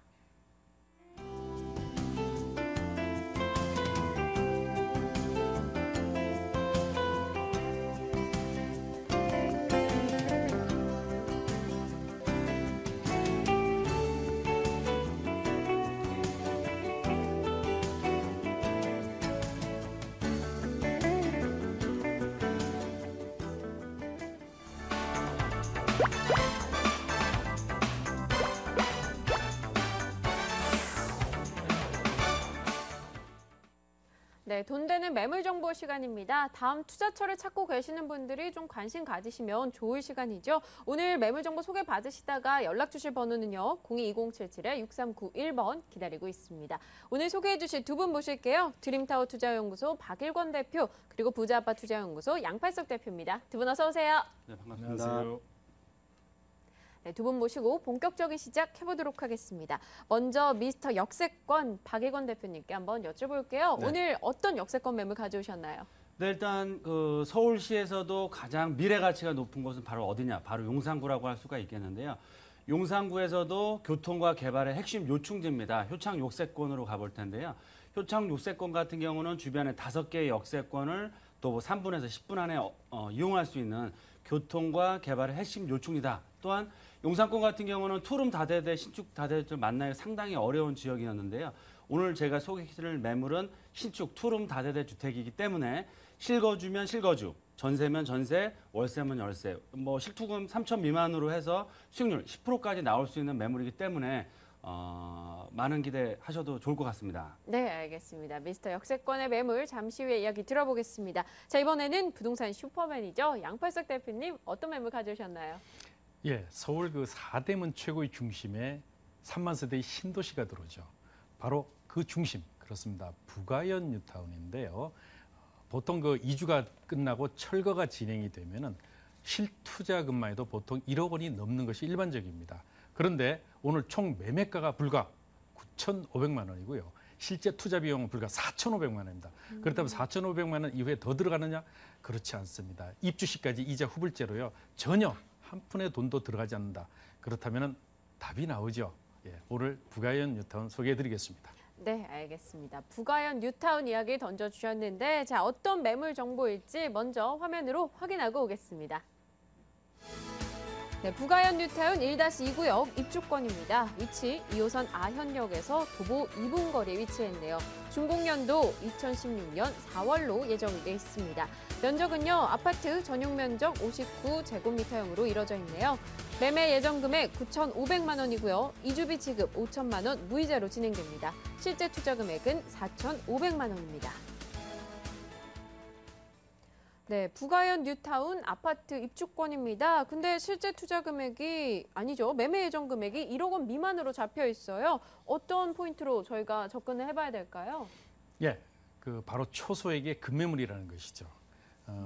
네, 돈 되는 매물 정보 시간입니다. 다음 투자처를 찾고 계시는 분들이 좀 관심 가지시면 좋을 시간이죠. 오늘 매물 정보 소개 받으시다가 연락 주실 번호는요. 02-2077-6391번 기다리고 있습니다. 오늘 소개해 주실 두 분 모실게요. 드림타워 투자연구소 박일권 대표, 그리고 부자아빠 투자연구소 양팔석 대표입니다. 두 분 어서 오세요. 네, 반갑습니다. 안녕하세요. 네, 두 분 모시고 본격적인 시작해보도록 하겠습니다. 먼저 미스터 역세권 박일권 대표님께 한번 여쭤볼게요. 네. 오늘 어떤 역세권 매물 가져오셨나요? 네, 일단 그 서울시에서도 가장 미래 가치가 높은 곳은 바로 어디냐? 바로 용산구라고 할 수가 있겠는데요. 용산구에서도 교통과 개발의 핵심 요충지입니다. 효창 역세권으로 가볼 텐데요. 효창 역세권 같은 경우는 주변에 5개의 역세권을 또 뭐 3분에서 10분 안에 이용할 수 있는 교통과 개발의 핵심 요충지다. 또한 용산권 같은 경우는 투룸 다세대, 신축 다세대를 만나기 상당히 어려운 지역이었는데요. 오늘 제가 소개해드릴 매물은 신축 투룸 다세대 주택이기 때문에 실거주면 실거주, 전세면 전세, 월세면 월세, 뭐 실투금 3천 미만으로 해서 수익률 10%까지 나올 수 있는 매물이기 때문에 많은 기대하셔도 좋을 것 같습니다. 네, 알겠습니다. 미스터 역세권의 매물 잠시 후에 이야기 들어보겠습니다. 자, 이번에는 부동산 슈퍼맨이죠. 양팔석 대표님, 어떤 매물 가져오셨나요? 예, 서울 그 4대문 최고의 중심에 3만 세대의 신도시가 들어오죠. 바로 그 중심, 그렇습니다. 부가현 뉴타운인데요. 보통 그 이주가 끝나고 철거가 진행이 되면은 실투자금만 해도 보통 1억 원이 넘는 것이 일반적입니다. 그런데 오늘 총 매매가가 불과 9,500만 원이고요. 실제 투자 비용은 불과 4,500만 원입니다. 그렇다면 4,500만 원 이후에 더 들어가느냐? 그렇지 않습니다. 입주 시까지 이자 후불제로요. 전혀 한 푼의 돈도 들어가지 않는다. 그렇다면 답이 나오죠. 예, 오늘 부가현 뉴타운 소개해드리겠습니다. 네, 알겠습니다. 부가현 뉴타운 이야기 던져주셨는데, 자, 어떤 매물 정보일지 먼저 화면으로 확인하고 오겠습니다. 네, 부가현 뉴타운 1-2구역 입주권입니다. 위치 2호선 아현역에서 도보 2분 거리에 위치했네요. 준공연도 2016년 4월로 예정돼 있습니다. 면적은요, 아파트 전용 면적 59제곱미터형으로 이뤄져 있네요. 매매 예정 금액 9,500만 원이고요. 이주비 지급 5천만 원 무이자로 진행됩니다. 실제 투자 금액은 4,500만 원입니다. 네, 부가현 뉴타운 아파트 입주권입니다. 근데 실제 투자 금액이 아니죠. 매매 예정 금액이 1억 원 미만으로 잡혀 있어요. 어떤 포인트로 저희가 접근을 해봐야 될까요? 예, 그 바로 초소액의 급매물이라는 것이죠.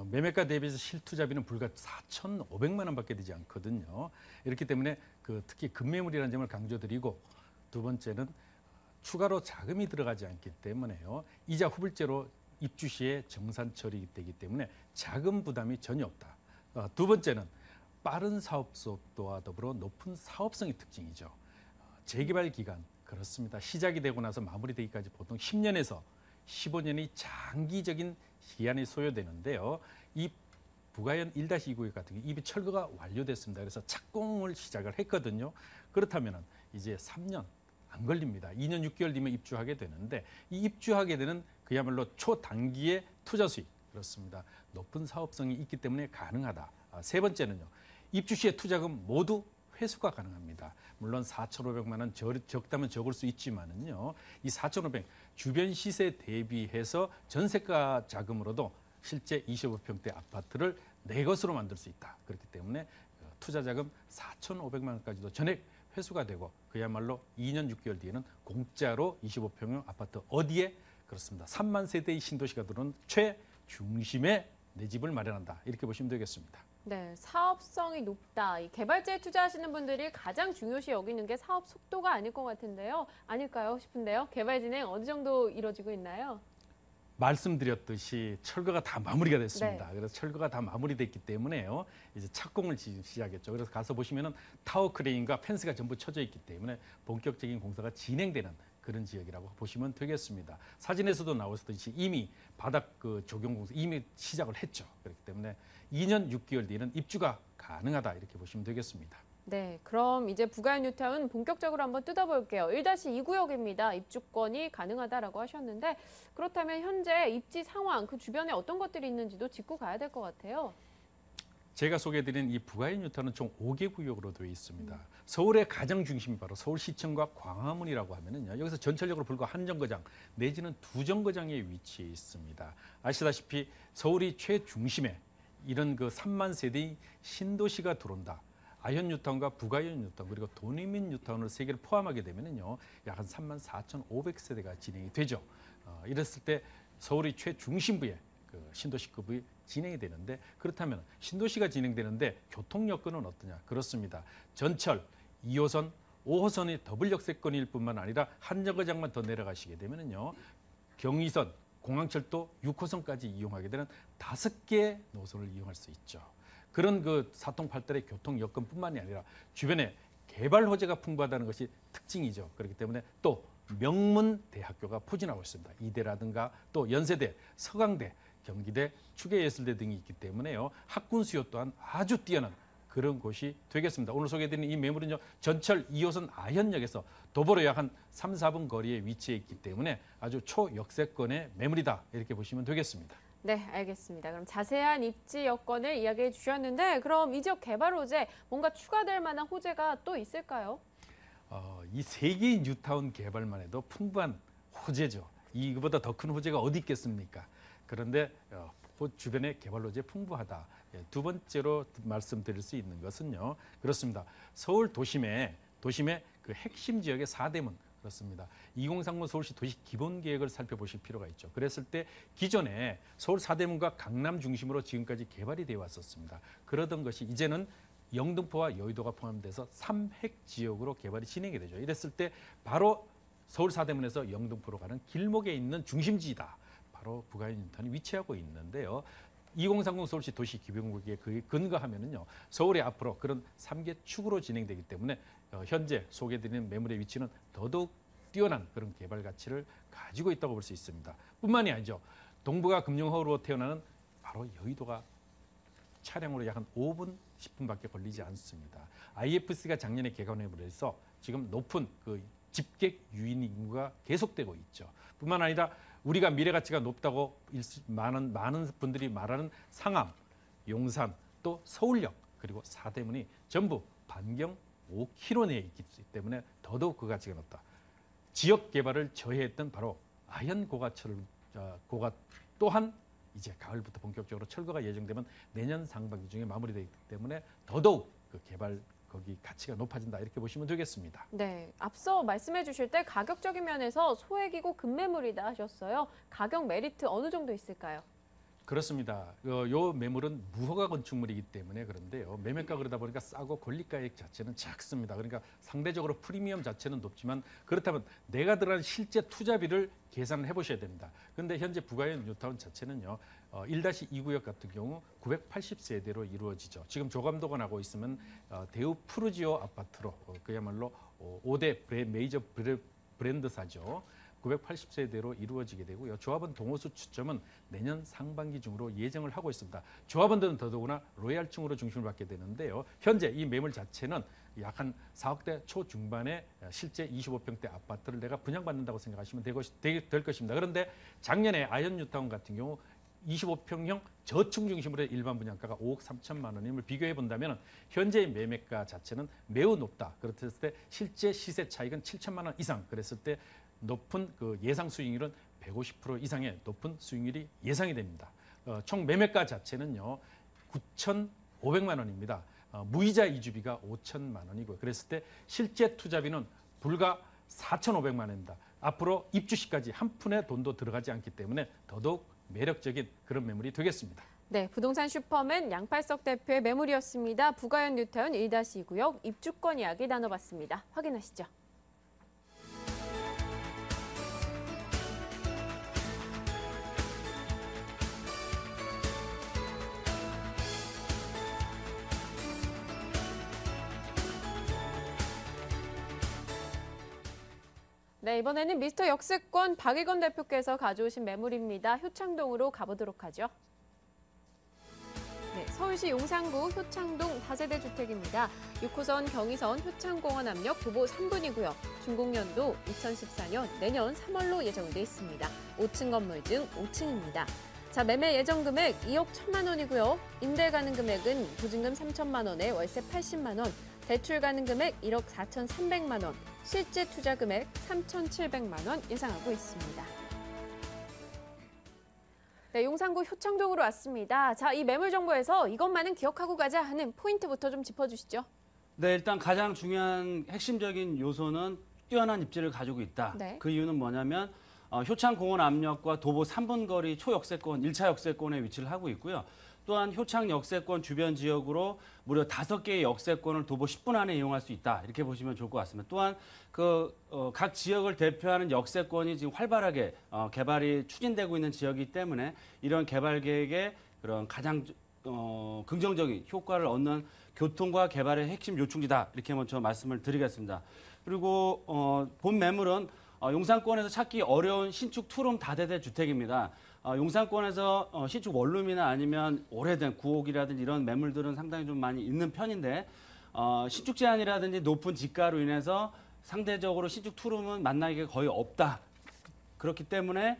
매매가 대비해서 실투자비는 불과 4,500만 원밖에 되지 않거든요. 이렇기 때문에 그 특히 급매물이라는 점을 강조드리고, 두 번째는 추가로 자금이 들어가지 않기 때문에요. 이자 후불제로 입주 시에 정산 처리되기 때문에 자금 부담이 전혀 없다. 두 번째는 빠른 사업 속도와 더불어 높은 사업성의 특징이죠. 재개발 기간, 그렇습니다. 시작이 되고 나서 마무리되기까지 보통 10년에서 15년의 장기적인 기간이 소요되는데요. 이 부가현 1-2구역 같은 경우 이미 철거가 완료됐습니다. 그래서 착공을 시작을 했거든요. 그렇다면 이제 3년 안 걸립니다. 2년 6개월 뒤면 입주하게 되는데, 이 입주하게 되는 그야말로 초단기의 투자 수익, 그렇습니다. 높은 사업성이 있기 때문에 가능하다. 세 번째는요, 입주 시에 투자금 모두 회수가 가능합니다. 물론 4,500만 원 적다면 적을 수 있지만은요, 이 4,500 주변 시세 대비해서 전세가 자금으로도 실제 25평대 아파트를 내 것으로 만들 수 있다. 그렇기 때문에 투자 자금 4,500만 원까지도 전액 회수가 되고, 그야말로 2년 6개월 뒤에는 공짜로 25평형 아파트 어디에? 그렇습니다. 3만 세대의 신도시가 들어온 최중심에 내 집을 마련한다. 이렇게 보시면 되겠습니다. 네, 사업성이 높다. 이 개발지에 투자하시는 분들이 가장 중요시 여기는 게 사업 속도가 아닐 것 같은데요. 아닐까요 싶은데요. 개발 진행 어느 정도 이루어지고 있나요? 말씀드렸듯이 철거가 다 마무리가 됐습니다. 네. 그래서 철거가 다 마무리됐기 때문에요. 이제 착공을 시작했죠. 그래서 가서 보시면은 타워 크레인과 펜스가 전부 쳐져 있기 때문에 본격적인 공사가 진행되는 그런 지역이라고 보시면 되겠습니다. 사진에서도 나오셨듯이 이미 바닥 그 조경 공사 이미 시작을 했죠. 그렇기 때문에 2년 6개월 뒤에는 입주가 가능하다 이렇게 보시면 되겠습니다. 네, 그럼 이제 부가현 뉴타운 본격적으로 한번 뜯어볼게요. 1-2구역입니다. 입주권이 가능하다라고 하셨는데 그렇다면 현재 입지 상황, 그 주변에 어떤 것들이 있는지도 짚고 가야 될 것 같아요. 제가 소개해드린 이 부가현 뉴타운은 총 5개 구역으로 되어 있습니다. 서울의 가장 중심이 바로 서울시청과 광화문이라고 하면은요. 여기서 전철역으로 불과 한 정거장 내지는 두 정거장에 위치해 있습니다. 아시다시피 서울이 최중심에 이런 그 3만 세대의 신도시가 들어온다. 아현 뉴타운과 부가현 뉴타운 그리고 도민민 뉴타운을 세 개를 포함하게 되면은요. 약 한 3만 4,500세대가 진행이 되죠. 이랬을 때 서울이 최중심부에 그 신도시급이 진행이 되는데 그렇다면 신도시가 진행되는데 교통 여건은 어떠냐? 그렇습니다. 전철, 2호선, 5호선이 더블 역세권일 뿐만 아니라 한 정거장만 더 내려가시게 되면은요. 경의선, 공항철도 6호선까지 이용하게 되는 5개의 노선을 이용할 수 있죠. 그런 그 사통팔달의 교통 여건뿐만이 아니라 주변에 개발 호재가 풍부하다는 것이 특징이죠. 그렇기 때문에 또 명문 대학교가 포진하고 있습니다. 이대라든가 또 연세대, 서강대, 경기대, 추계예술대 등이 있기 때문에요. 학군 수요 또한 아주 뛰어난 그런 곳이 되겠습니다. 오늘 소개해드리는 이 매물은요. 전철 2호선 아현역에서 도보로 약 한 3, 4분 거리에 위치해 있기 때문에 아주 초역세권의 매물이다 이렇게 보시면 되겠습니다. 네, 알겠습니다. 그럼 자세한 입지 여건을 이야기해 주셨는데 그럼 이 지역 개발 호재 뭔가 추가될 만한 호재가 또 있을까요? 이 세 개의 뉴타운 개발만 해도 풍부한 호재죠. 이거보다 더 큰 호재가 어디 있겠습니까? 그런데 주변에 개발 호재 풍부하다. 두 번째로 말씀드릴 수 있는 것은요. 그렇습니다. 서울 도심의 그 핵심 지역의 4대문 그렇습니다. 2030 서울시 도시 기본계획을 살펴보실 필요가 있죠. 그랬을 때 기존에 서울 4대문과 강남 중심으로 지금까지 개발이 되어 왔었습니다. 그러던 것이 이제는 영등포와 여의도가 포함돼서 3핵 지역으로 개발이 진행이 되죠. 이랬을 때 바로 서울 4대문에서 영등포로 가는 길목에 있는 중심지이다. 바로 부가현 뉴타운이 위치하고 있는데요. 2030 서울시 도시 기본계획에 근거하면은요. 서울의 앞으로 그런 3개 축으로 진행되기 때문에 현재 소개드리는 매물의 위치는 더더욱 뛰어난 그런 개발 가치를 가지고 있다고 볼 수 있습니다. 뿐만이 아니죠. 동부가 금융허브로 태어나는 바로 여의도가 차량으로 약 한 5분, 10분밖에 걸리지 않습니다. IFC가 작년에 개관해버려 서 지금 높은 그 집객 유인 인구가 계속되고 있죠. 뿐만 아니라 우리가 미래 가치가 높다고 많은 분들이 말하는 상암, 용산, 또 서울역 그리고 사대문이 전부 반경 5km 내에 있기 때문에 더더욱 그 가치가 높다. 지역 개발을 저해했던 바로 아현 고가 또한 이제 가을부터 본격적으로 철거가 예정되면 내년 상반기 중에 마무리되기 때문에 더더욱 그 개발 거기 가치가 높아진다 이렇게 보시면 되겠습니다. 네, 앞서 말씀해 주실 때 가격적인 면에서 소액이고 급매물이다 하셨어요. 가격 메리트 어느 정도 있을까요? 그렇습니다. 요 매물은 무허가 건축물이기 때문에 그런데요. 매매가 그러다 보니까 싸고 권리가액 자체는 작습니다. 그러니까 상대적으로 프리미엄 자체는 높지만 그렇다면 내가 들어간 실제 투자비를 계산을 해보셔야 됩니다. 그런데 현재 부가현 뉴타운 자체는요. 1-2구역 같은 경우 980세대로 이루어지죠. 지금 조감도가 나고 있으면 대우 푸르지오 아파트로 그야말로 5대 메이저 브랜드사죠. 980세대로 이루어지게 되고요. 조합원 동호수 추첨은 내년 상반기 중으로 예정을 하고 있습니다. 조합원들은 더더구나 로얄층으로 중심을 받게 되는데요. 현재 이 매물 자체는 약 한 4억대 초중반의 실제 25평대 아파트를 내가 분양받는다고 생각하시면 될 것입니다. 그런데 작년에 아현 뉴타운 같은 경우 25평형 저층 중심으로 일반 분양가가 5억 3천만 원임을 비교해 본다면 현재의 매매가 자체는 매우 높다. 그랬을 때 실제 시세 차익은 7천만 원 이상 그랬을 때 높은 그 예상 수익률은 150% 이상의 높은 수익률이 예상이 됩니다. 총 매매가 자체는요 9,500만 원입니다. 무이자 이주비가 5천만 원이고요. 그랬을 때 실제 투자비는 불과 4,500만 원입니다. 앞으로 입주 시까지 한 푼의 돈도 들어가지 않기 때문에 더더욱 매력적인 그런 매물이 되겠습니다. 네, 부동산 슈퍼맨 양팔석 대표의 매물이었습니다. 부가현 뉴타운 1-2구역 입주권 이야기 나눠봤습니다. 확인하시죠. 네, 이번에는 미스터 역세권 박일건 대표께서 가져오신 매물입니다. 효창동으로 가보도록 하죠. 네, 서울시 용산구 효창동 다세대 주택입니다. 6호선 경의선 효창공원 앞역 도보 3분이고요. 준공연도 2014년 내년 3월로 예정이 돼 있습니다. 5층 건물 중 5층입니다. 자, 매매 예정 금액 2억 1천만 원이고요. 임대 가능 금액은 보증금 3천만 원에 월세 80만 원, 대출 가능 금액 1억 4,300만 원, 실제 투자 금액 3,700만 원 예상하고 있습니다. 네, 용산구 효창동으로 왔습니다. 자, 이 매물 정보에서 이것만은 기억하고 가자 하는 포인트부터 좀 짚어주시죠. 네, 일단 가장 중요한 핵심적인 요소는 뛰어난 입지를 가지고 있다. 네. 그 이유는 뭐냐면 효창공원 앞역과 도보 3분 거리 초역세권, 1차 역세권에 위치를 하고 있고요. 또한 효창 역세권 주변 지역으로 무려 5개의 역세권을 도보 10분 안에 이용할 수 있다. 이렇게 보시면 좋을 것 같습니다. 또한 각 지역을 대표하는 역세권이 지금 활발하게 개발이 추진되고 있는 지역이기 때문에 이런 개발 계획에 그런 가장 긍정적인 효과를 얻는 교통과 개발의 핵심 요충지다. 이렇게 먼저 말씀을 드리겠습니다. 그리고 본 매물은 용산권에서 찾기 어려운 신축 투룸 다세대 주택입니다. 용산권에서 신축 원룸이나 아니면 오래된 구옥이라든지 이런 매물들은 상당히 좀 많이 있는 편인데 신축 제한이라든지 높은 지가로 인해서 상대적으로 신축 투룸은 만나기가 거의 없다. 그렇기 때문에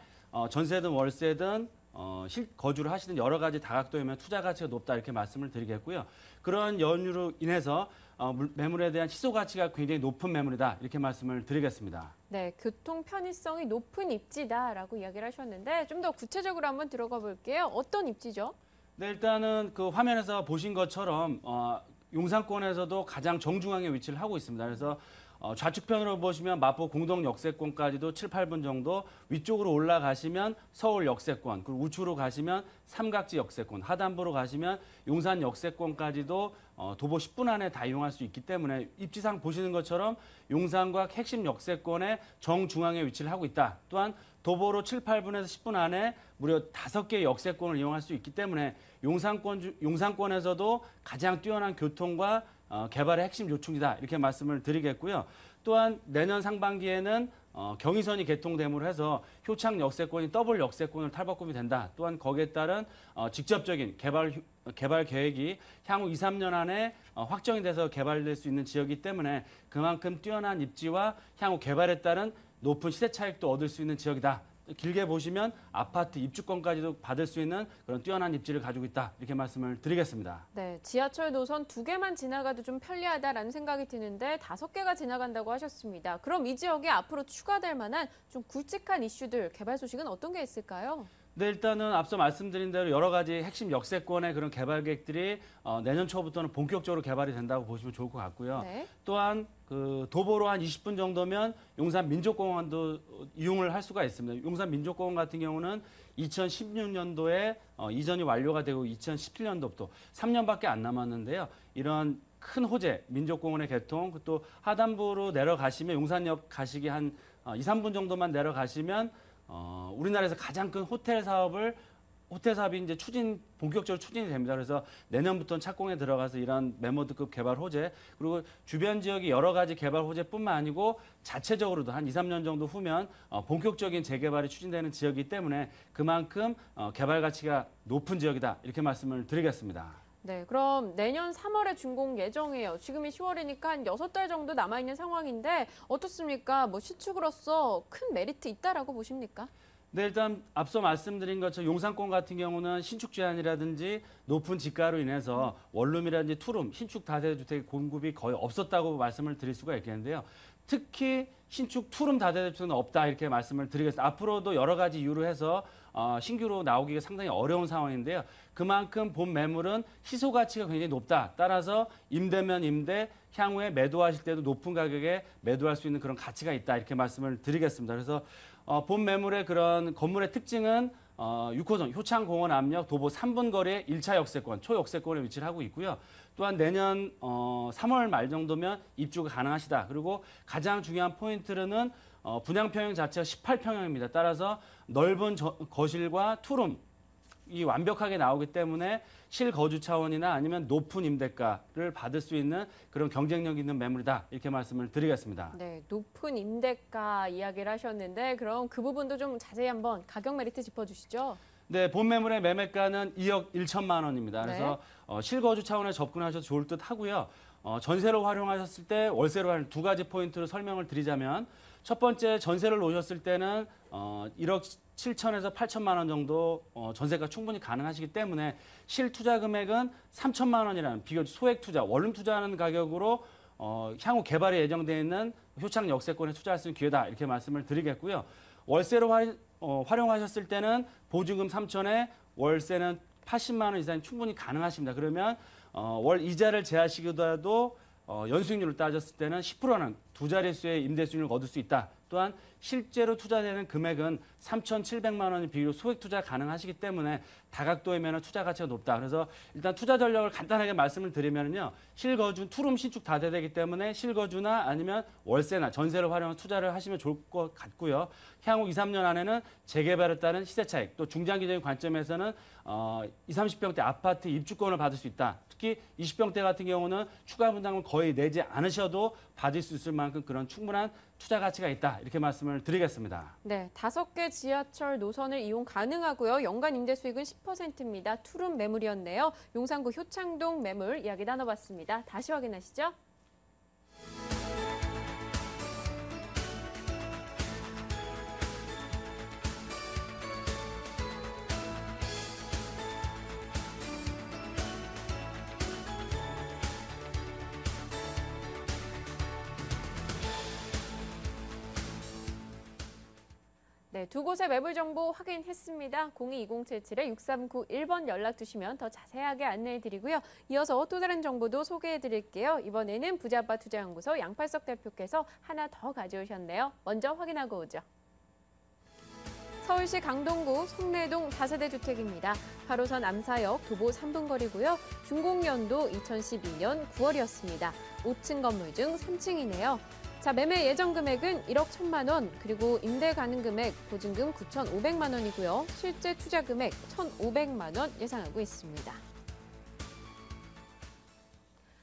전세든 월세든 실거주를 하시든 여러 가지 다각도이면 투자 가치가 높다 이렇게 말씀을 드리겠고요. 그런 연유로 인해서 매물에 대한 희소 가치가 굉장히 높은 매물이다 이렇게 말씀을 드리겠습니다. 네, 교통 편의성이 높은 입지다라고 이야기를 하셨는데 좀 더 구체적으로 한번 들어가 볼게요. 어떤 입지죠? 네, 일단은 그 화면에서 보신 것처럼 용산권에서도 가장 정중앙에 위치를 하고 있습니다. 그래서 좌측편으로 보시면 마포 공동 역세권까지도 7, 8분 정도, 위쪽으로 올라가시면 서울 역세권, 그리고 우측으로 가시면 삼각지 역세권, 하단부로 가시면 용산 역세권까지도 도보 10분 안에 다 이용할 수 있기 때문에 입지상 보시는 것처럼 용산과 핵심 역세권의 정중앙에 위치를 하고 있다. 또한 도보로 7, 8분에서 10분 안에 무려 5개의 역세권을 이용할 수 있기 때문에 용산권에서도 가장 뛰어난 교통과 개발의 핵심 요충지다 이렇게 말씀을 드리겠고요. 또한 내년 상반기에는 경의선이 개통됨으로 해서 효창 역세권이 더블 역세권을 탈바꿈이 된다. 또한 거기에 따른 직접적인 개발 계획이 향후 2, 3년 안에 확정이 돼서 개발될 수 있는 지역이기 때문에 그만큼 뛰어난 입지와 향후 개발에 따른 높은 시세 차익도 얻을 수 있는 지역이다. 길게 보시면 아파트 입주권까지도 받을 수 있는 그런 뛰어난 입지를 가지고 있다. 이렇게 말씀을 드리겠습니다. 네, 지하철 노선 2개만 지나가도 좀 편리하다라는 생각이 드는데 5개가 지나간다고 하셨습니다. 그럼 이 지역에 앞으로 추가될 만한 좀 굵직한 이슈들, 개발 소식은 어떤 게 있을까요? 네, 일단은 앞서 말씀드린 대로 여러 가지 핵심 역세권의 그런 개발 계획들이 내년 초부터는 본격적으로 개발이 된다고 보시면 좋을 것 같고요. 네. 또한 그 도보로 한 20분 정도면 용산 민족공원도 이용을 할 수가 있습니다. 용산 민족공원 같은 경우는 2016년도에 이전이 완료가 되고 2017년도부터 3년밖에 안 남았는데요. 이런 큰 호재, 민족공원의 개통, 또 하단부로 내려가시면 용산역 가시기 한 2, 3분 정도만 내려가시면 우리나라에서 가장 큰 호텔 사업이 이제 본격적으로 추진이 됩니다. 그래서 내년부터는 착공에 들어가서 이런 메모드급 개발 호재, 그리고 주변 지역이 여러 가지 개발 호재뿐만 아니고 자체적으로도 한 2, 3년 정도 후면 본격적인 재개발이 추진되는 지역이기 때문에 그만큼 개발 가치가 높은 지역이다. 이렇게 말씀을 드리겠습니다. 네, 그럼 내년 3월에 준공 예정이에요. 지금이 10월이니까 한 6달 정도 남아있는 상황인데 어떻습니까? 뭐 시축으로서 큰 메리트 있다라고 보십니까? 네, 일단 앞서 말씀드린 것처럼 용산권 같은 경우는 신축 제한이라든지 높은 지가로 인해서 원룸이라든지 투룸, 신축 다세대 주택의 공급이 거의 없었다고 말씀을 드릴 수가 있겠는데요. 특히 신축 투룸 다세대 주택은 없다 이렇게 말씀을 드리겠습니다. 앞으로도 여러 가지 이유로 해서 신규로 나오기가 상당히 어려운 상황인데요. 그만큼 본 매물은 희소 가치가 굉장히 높다. 따라서 임대면 임대, 향후에 매도하실 때도 높은 가격에 매도할 수 있는 그런 가치가 있다. 이렇게 말씀을 드리겠습니다. 그래서 본 매물의 그런 건물의 특징은 6호선 효창공원 앞역 도보 3분 거리의 1차 역세권, 초역세권에 위치를 하고 있고요. 또한 내년 3월 말 정도면 입주가 가능하시다. 그리고 가장 중요한 포인트는 분양 평형 자체가 18평형입니다. 따라서 넓은 거실과 투룸 이 완벽하게 나오기 때문에 실거주 차원이나 아니면 높은 임대가를 받을 수 있는 그런 경쟁력 있는 매물이다. 이렇게 말씀을 드리겠습니다. 네, 높은 임대가 이야기를 하셨는데 그럼 그 부분도 좀 자세히 한번 가격 메리트 짚어주시죠. 네, 본 매물의 매매가는 2억 1천만 원입니다. 그래서 실거주 차원에 접근하셔도 좋을 듯 하고요. 전세로 활용하셨을 때 월세로 활용 두 가지 포인트로 설명을 드리자면 첫 번째 전세를 놓으셨을 때는 1억 7천에서 8천만 원 정도 전세가 충분히 가능하시기 때문에 실투자 금액은 3천만 원이라는 비교적 소액 투자, 원룸 투자하는 가격으로 향후 개발에 예정되어 있는 효창 역세권에 투자할 수 있는 기회다 이렇게 말씀을 드리겠고요. 월세로 활용하셨을 때는 보증금 3천에 월세는 80만 원 이상이 충분히 가능하십니다. 그러면 월 이자를 제하시더라도 연수익률을 따졌을 때는 10%는 두 자릿수의 임대 수익률을 얻을 수 있다. 또한 실제로 투자되는 금액은 3,700만 원의 비율로 소액 투자 가능하시기 때문에 다각도이면 투자 가치가 높다. 그래서 일단 투자 전략을 간단하게 말씀을 드리면요. 실거주, 투룸 신축 다 되기 때문에 실거주나 아니면 월세나 전세를 활용한 투자를 하시면 좋을 것 같고요. 향후 2, 3년 안에는 재개발에 따른 시세 차익, 또 중장기적인 관점에서는 20, 30평대 아파트 입주권을 받을 수 있다. 특히 20평대 같은 경우는 추가 분담을 거의 내지 않으셔도 받을 수 있을 만큼 그런 충분한 투자 가치가 있다. 이렇게 말씀을 드리겠습니다. 네, 5개 지하철 노선을 이용 가능하고요. 연간 임대 수익은 10%입니다. 투룸 매물이었네요. 용산구 효창동 매물 이야기 나눠봤습니다. 다시 확인하시죠. 네, 두 곳의 매물 정보 확인했습니다. 02-2077-6391번 연락 주시면 더 자세하게 안내해 드리고요. 이어서 또 다른 정보도 소개해 드릴게요. 이번에는 부자바 투자연구소 양팔석 대표께서 하나 더 가져오셨네요. 먼저 확인하고 오죠. 서울시 강동구 송내동 다세대 주택입니다. 8호선 암사역 도보 3분 거리고요. 준공연도 2012년 9월이었습니다. 5층 건물 중 3층이네요. 자, 매매 예정 금액은 1억 1천만 원, 그리고 임대 가능 금액 보증금 9,500만 원이고요. 실제 투자 금액 1,500만 원 예상하고 있습니다.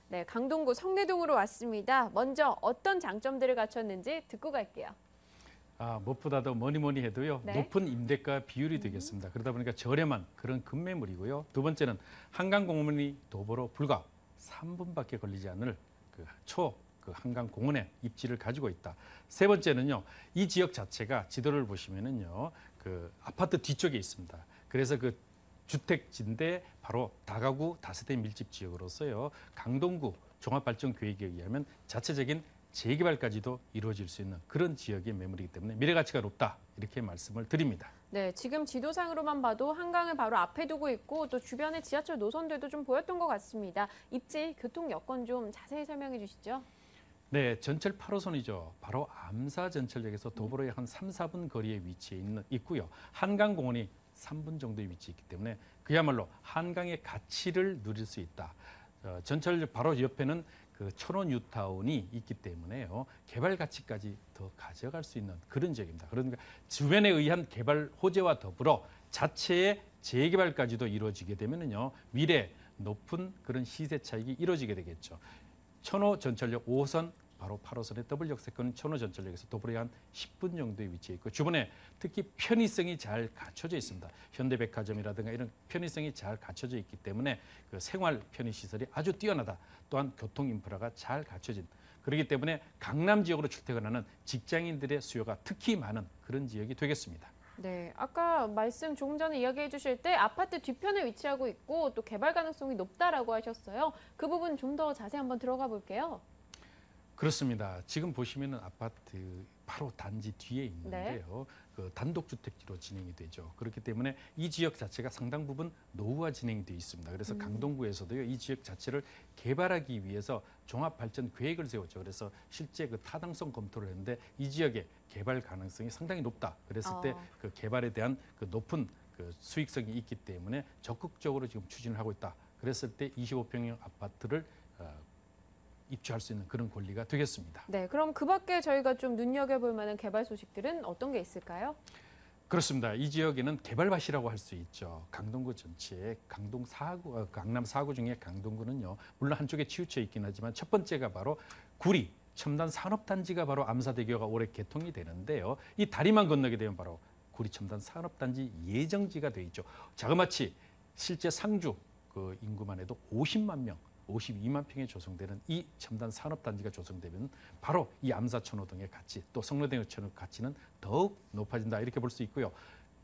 네, 강동구 성내동으로 왔습니다. 먼저 어떤 장점들을 갖췄는지 듣고 갈게요. 무엇보다도 뭐니 해도요. 네. 높은 임대가 비율이 되겠습니다. 그러다 보니까 저렴한 그런 급매물이고요. 두 번째는 한강공원이 도보로 불과 3분밖에 걸리지 않을 그 한강공원의 입지를 가지고 있다. 세 번째는요, 이 지역 자체가 지도를 보시면은요, 그 아파트 뒤쪽에 있습니다. 그래서 그 주택지인데 바로 다가구 다세대 밀집 지역으로서요, 강동구 종합발전계획에 의하면 자체적인 재개발까지도 이루어질 수 있는 그런 지역의 매물이기 때문에 미래 가치가 높다 이렇게 말씀을 드립니다. 네, 지금 지도상으로만 봐도 한강을 바로 앞에 두고 있고 또 주변에 지하철 노선들도 좀 보였던 것 같습니다. 입지, 교통 여건 좀 자세히 설명해 주시죠. 네, 전철 8호선이죠. 바로 암사 전철역에서 도보로의 한 3, 4분 거리에 위치해 있고요. 한강공원이 3분 정도에 위치해 있기 때문에 그야말로 한강의 가치를 누릴 수 있다. 전철역 바로 옆에는 그 천호 뉴타운이 있기 때문에요. 개발 가치까지 더 가져갈 수 있는 그런 지역입니다. 그러니까 주변에 의한 개발 호재와 더불어 자체의 재개발까지도 이루어지게 되면요. 미래 높은 그런 시세 차익이 이루어지게 되겠죠. 천호 전철역 5호선 바로 8호선의 더블 역세권은 천호 전철역에서 도보로 한 10분 정도에 위치해 있고 주변에 특히 편의성이 잘 갖춰져 있습니다. 현대백화점이라든가 이런 편의성이 잘 갖춰져 있기 때문에 그 생활 편의 시설이 아주 뛰어나다. 또한 교통 인프라가 잘 갖춰진 그렇기 때문에 강남 지역으로 출퇴근 하는 직장인들의 수요가 특히 많은 그런 지역이 되겠습니다. 네, 아까 말씀 조금 전에 이야기해 주실 때 아파트 뒤편에 위치하고 있고 또 개발 가능성이 높다라고 하셨어요. 그 부분 좀 더 자세히 한번 들어가 볼게요. 그렇습니다. 지금 보시면은 아파트 바로 단지 뒤에 있는데요. 그 단독주택지로 진행이 되죠. 그렇기 때문에 이 지역 자체가 상당 부분 노후화 진행이 되어 있습니다. 그래서 강동구에서도요, 이 지역 자체를 개발하기 위해서 종합발전 계획을 세웠죠. 그래서 실제 그 타당성 검토를 했는데 이 지역의 개발 가능성이 상당히 높다. 그랬을 때 그 개발에 대한 그 높은 그 수익성이 있기 때문에 적극적으로 지금 추진을 하고 있다. 그랬을 때 25평형 아파트를 입주할 수 있는 그런 권리가 되겠습니다. 네, 그럼 그 밖에 저희가 좀 눈여겨볼 만한 개발 소식들은 어떤 게 있을까요? 그렇습니다. 이 지역에는 개발밭이라고 할 수 있죠. 강동구 전체에 강남 4구 중에 강동구는요. 물론 한쪽에 치우쳐 있긴 하지만 첫 번째가 바로 구리 첨단 산업단지가 바로 암사대교가 올해 개통이 되는데요. 이 다리만 건너게 되면 바로 구리 첨단 산업단지 예정지가 돼 있죠. 자그마치 실제 상주 그 인구만 해도 50만 명, 52만 평에 조성되는 이 첨단 산업단지가 조성되면 바로 이 암사천호 등의 가치, 또 성로등의 가치는 더욱 높아진다 이렇게 볼 수 있고요.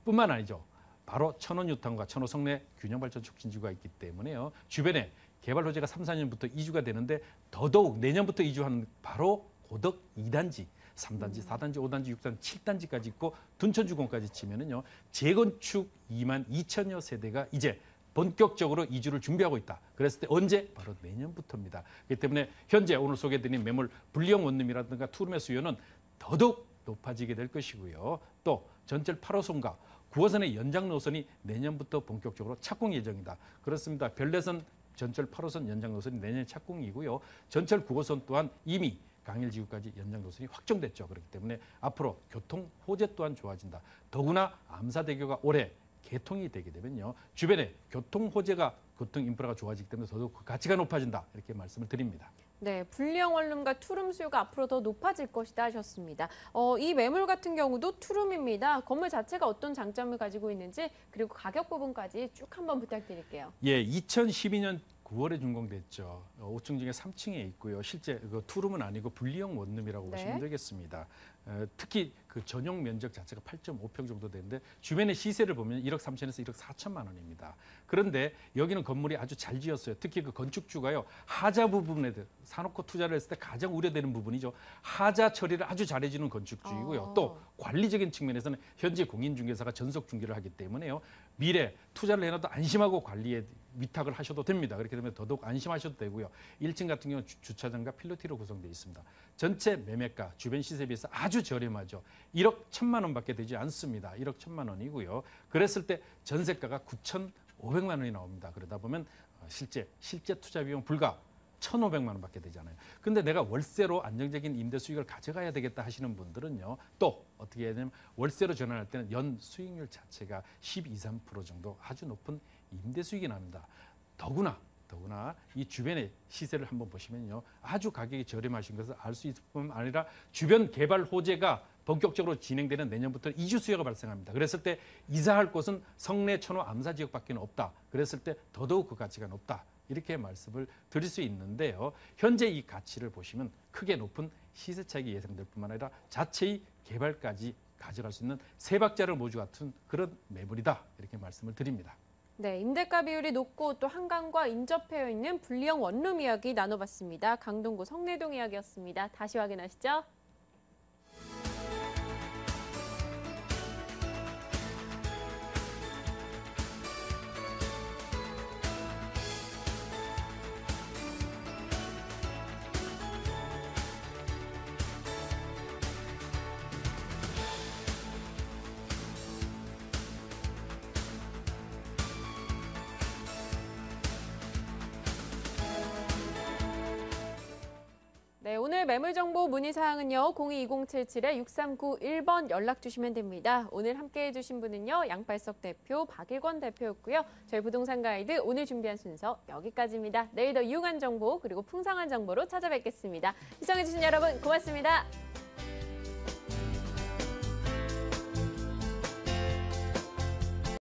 뿐만 아니죠. 바로 천호뉴타운과 천호성내 균형발전 촉진지구가 있기 때문에요. 주변에 개발 호재가 3, 4년부터 이주가 되는데 더더욱 내년부터 이주하는 바로 고덕 2단지, 3단지, 4단지, 5단지, 6단지, 7단지까지 있고 둔천주공까지 치면은요. 재건축 2만 2천여 세대가 이제 본격적으로 이주를 준비하고 있다. 그랬을 때 언제? 바로 내년부터입니다. 그렇기 때문에 현재 오늘 소개해드린 매물 불리형 원룸이라든가 투룸의 수요는 더더욱 높아지게 될 것이고요. 또 전철 8호선과 9호선의 연장 노선이 내년부터 본격적으로 착공 예정이다. 그렇습니다. 별내선 전철 8호선 연장 노선이 내년 착공이고요. 전철 9호선 또한 이미 강일지구까지 연장 노선이 확정됐죠. 그렇기 때문에 앞으로 교통 호재 또한 좋아진다. 더구나 암사대교가 올해 개통이 되게 되면요. 주변에 교통 호재가 교통 인프라가 좋아지기 때문에 더더욱 그 가치가 높아진다. 이렇게 말씀을 드립니다. 네, 불리형 원룸과 투룸 수요가 앞으로 더 높아질 것이다 하셨습니다. 이 매물 같은 경우도 투룸입니다. 건물 자체가 어떤 장점을 가지고 있는지 그리고 가격 부분까지 쭉 한번 부탁드릴게요. 예, 2012년 9월에 준공됐죠. 5층 중에 3층에 있고요. 실제 그 투룸은 아니고 분리형 원룸이라고 보시면 되겠습니다. 특히 그 전용 면적 자체가 8.5평 정도 되는데 주변의 시세를 보면 1억 3천에서 1억 4천만 원입니다. 그런데 여기는 건물이 아주 잘 지었어요. 특히 그 건축주가요. 하자 부분에 사놓고 투자를 했을 때 가장 우려되는 부분이죠. 하자 처리를 아주 잘해주는 건축주이고요. 또 관리적인 측면에서는 현재 공인중개사가 전속 중개를 하기 때문에요. 미래 투자를 해놔도 안심하고 관리에 위탁을 하셔도 됩니다. 그렇게 되면 더더욱 안심하셔도 되고요. 1층 같은 경우는 주차장과 필로티로 구성되어 있습니다. 전체 매매가 주변 시세에 비해서 아주 저렴하죠. 1억 1천만 원밖에 되지 않습니다. 1억 1천만 원이고요. 그랬을 때 전세가가 9,500만 원이 나옵니다. 그러다 보면 실제 투자 비용 불과 1,500만 원밖에 되잖아요. 근데 내가 월세로 안정적인 임대 수익을 가져가야 되겠다 하시는 분들은요. 또 어떻게 해야 되냐면 월세로 전환할 때는 연 수익률 자체가 12, 13% 정도 아주 높은 임대 수익이 납니다. 더구나 이 주변의 시세를 한번 보시면요. 아주 가격이 저렴하신 것을 알 수 있을 뿐만 아니라 주변 개발 호재가 본격적으로 진행되는 내년부터 이주 수요가 발생합니다. 그랬을 때 이사할 곳은 성내, 천호, 암사 지역밖에 없다. 그랬을 때 더더욱 그 가치가 높다. 이렇게 말씀을 드릴 수 있는데요. 현재 이 가치를 보시면 크게 높은 시세 차익이 예상될 뿐만 아니라 자체의 개발까지 가져갈 수 있는 세 박자를 모주 같은 그런 매물이다. 이렇게 말씀을 드립니다. 네, 임대가 비율이 높고 또 한강과 인접해 있는 불리형 원룸 이야기 나눠봤습니다. 강동구 성내동 이야기였습니다. 다시 확인하시죠. 네, 오늘 매물정보 문의사항은요. 022077-6391번 연락 주시면 됩니다. 오늘 함께해 주신 분은요. 양팔석 대표 박일권 대표였고요. 저희 부동산 가이드 오늘 준비한 순서 여기까지입니다. 내일 더 유용한 정보 그리고 풍성한 정보로 찾아뵙겠습니다. 시청해 주신 여러분 고맙습니다.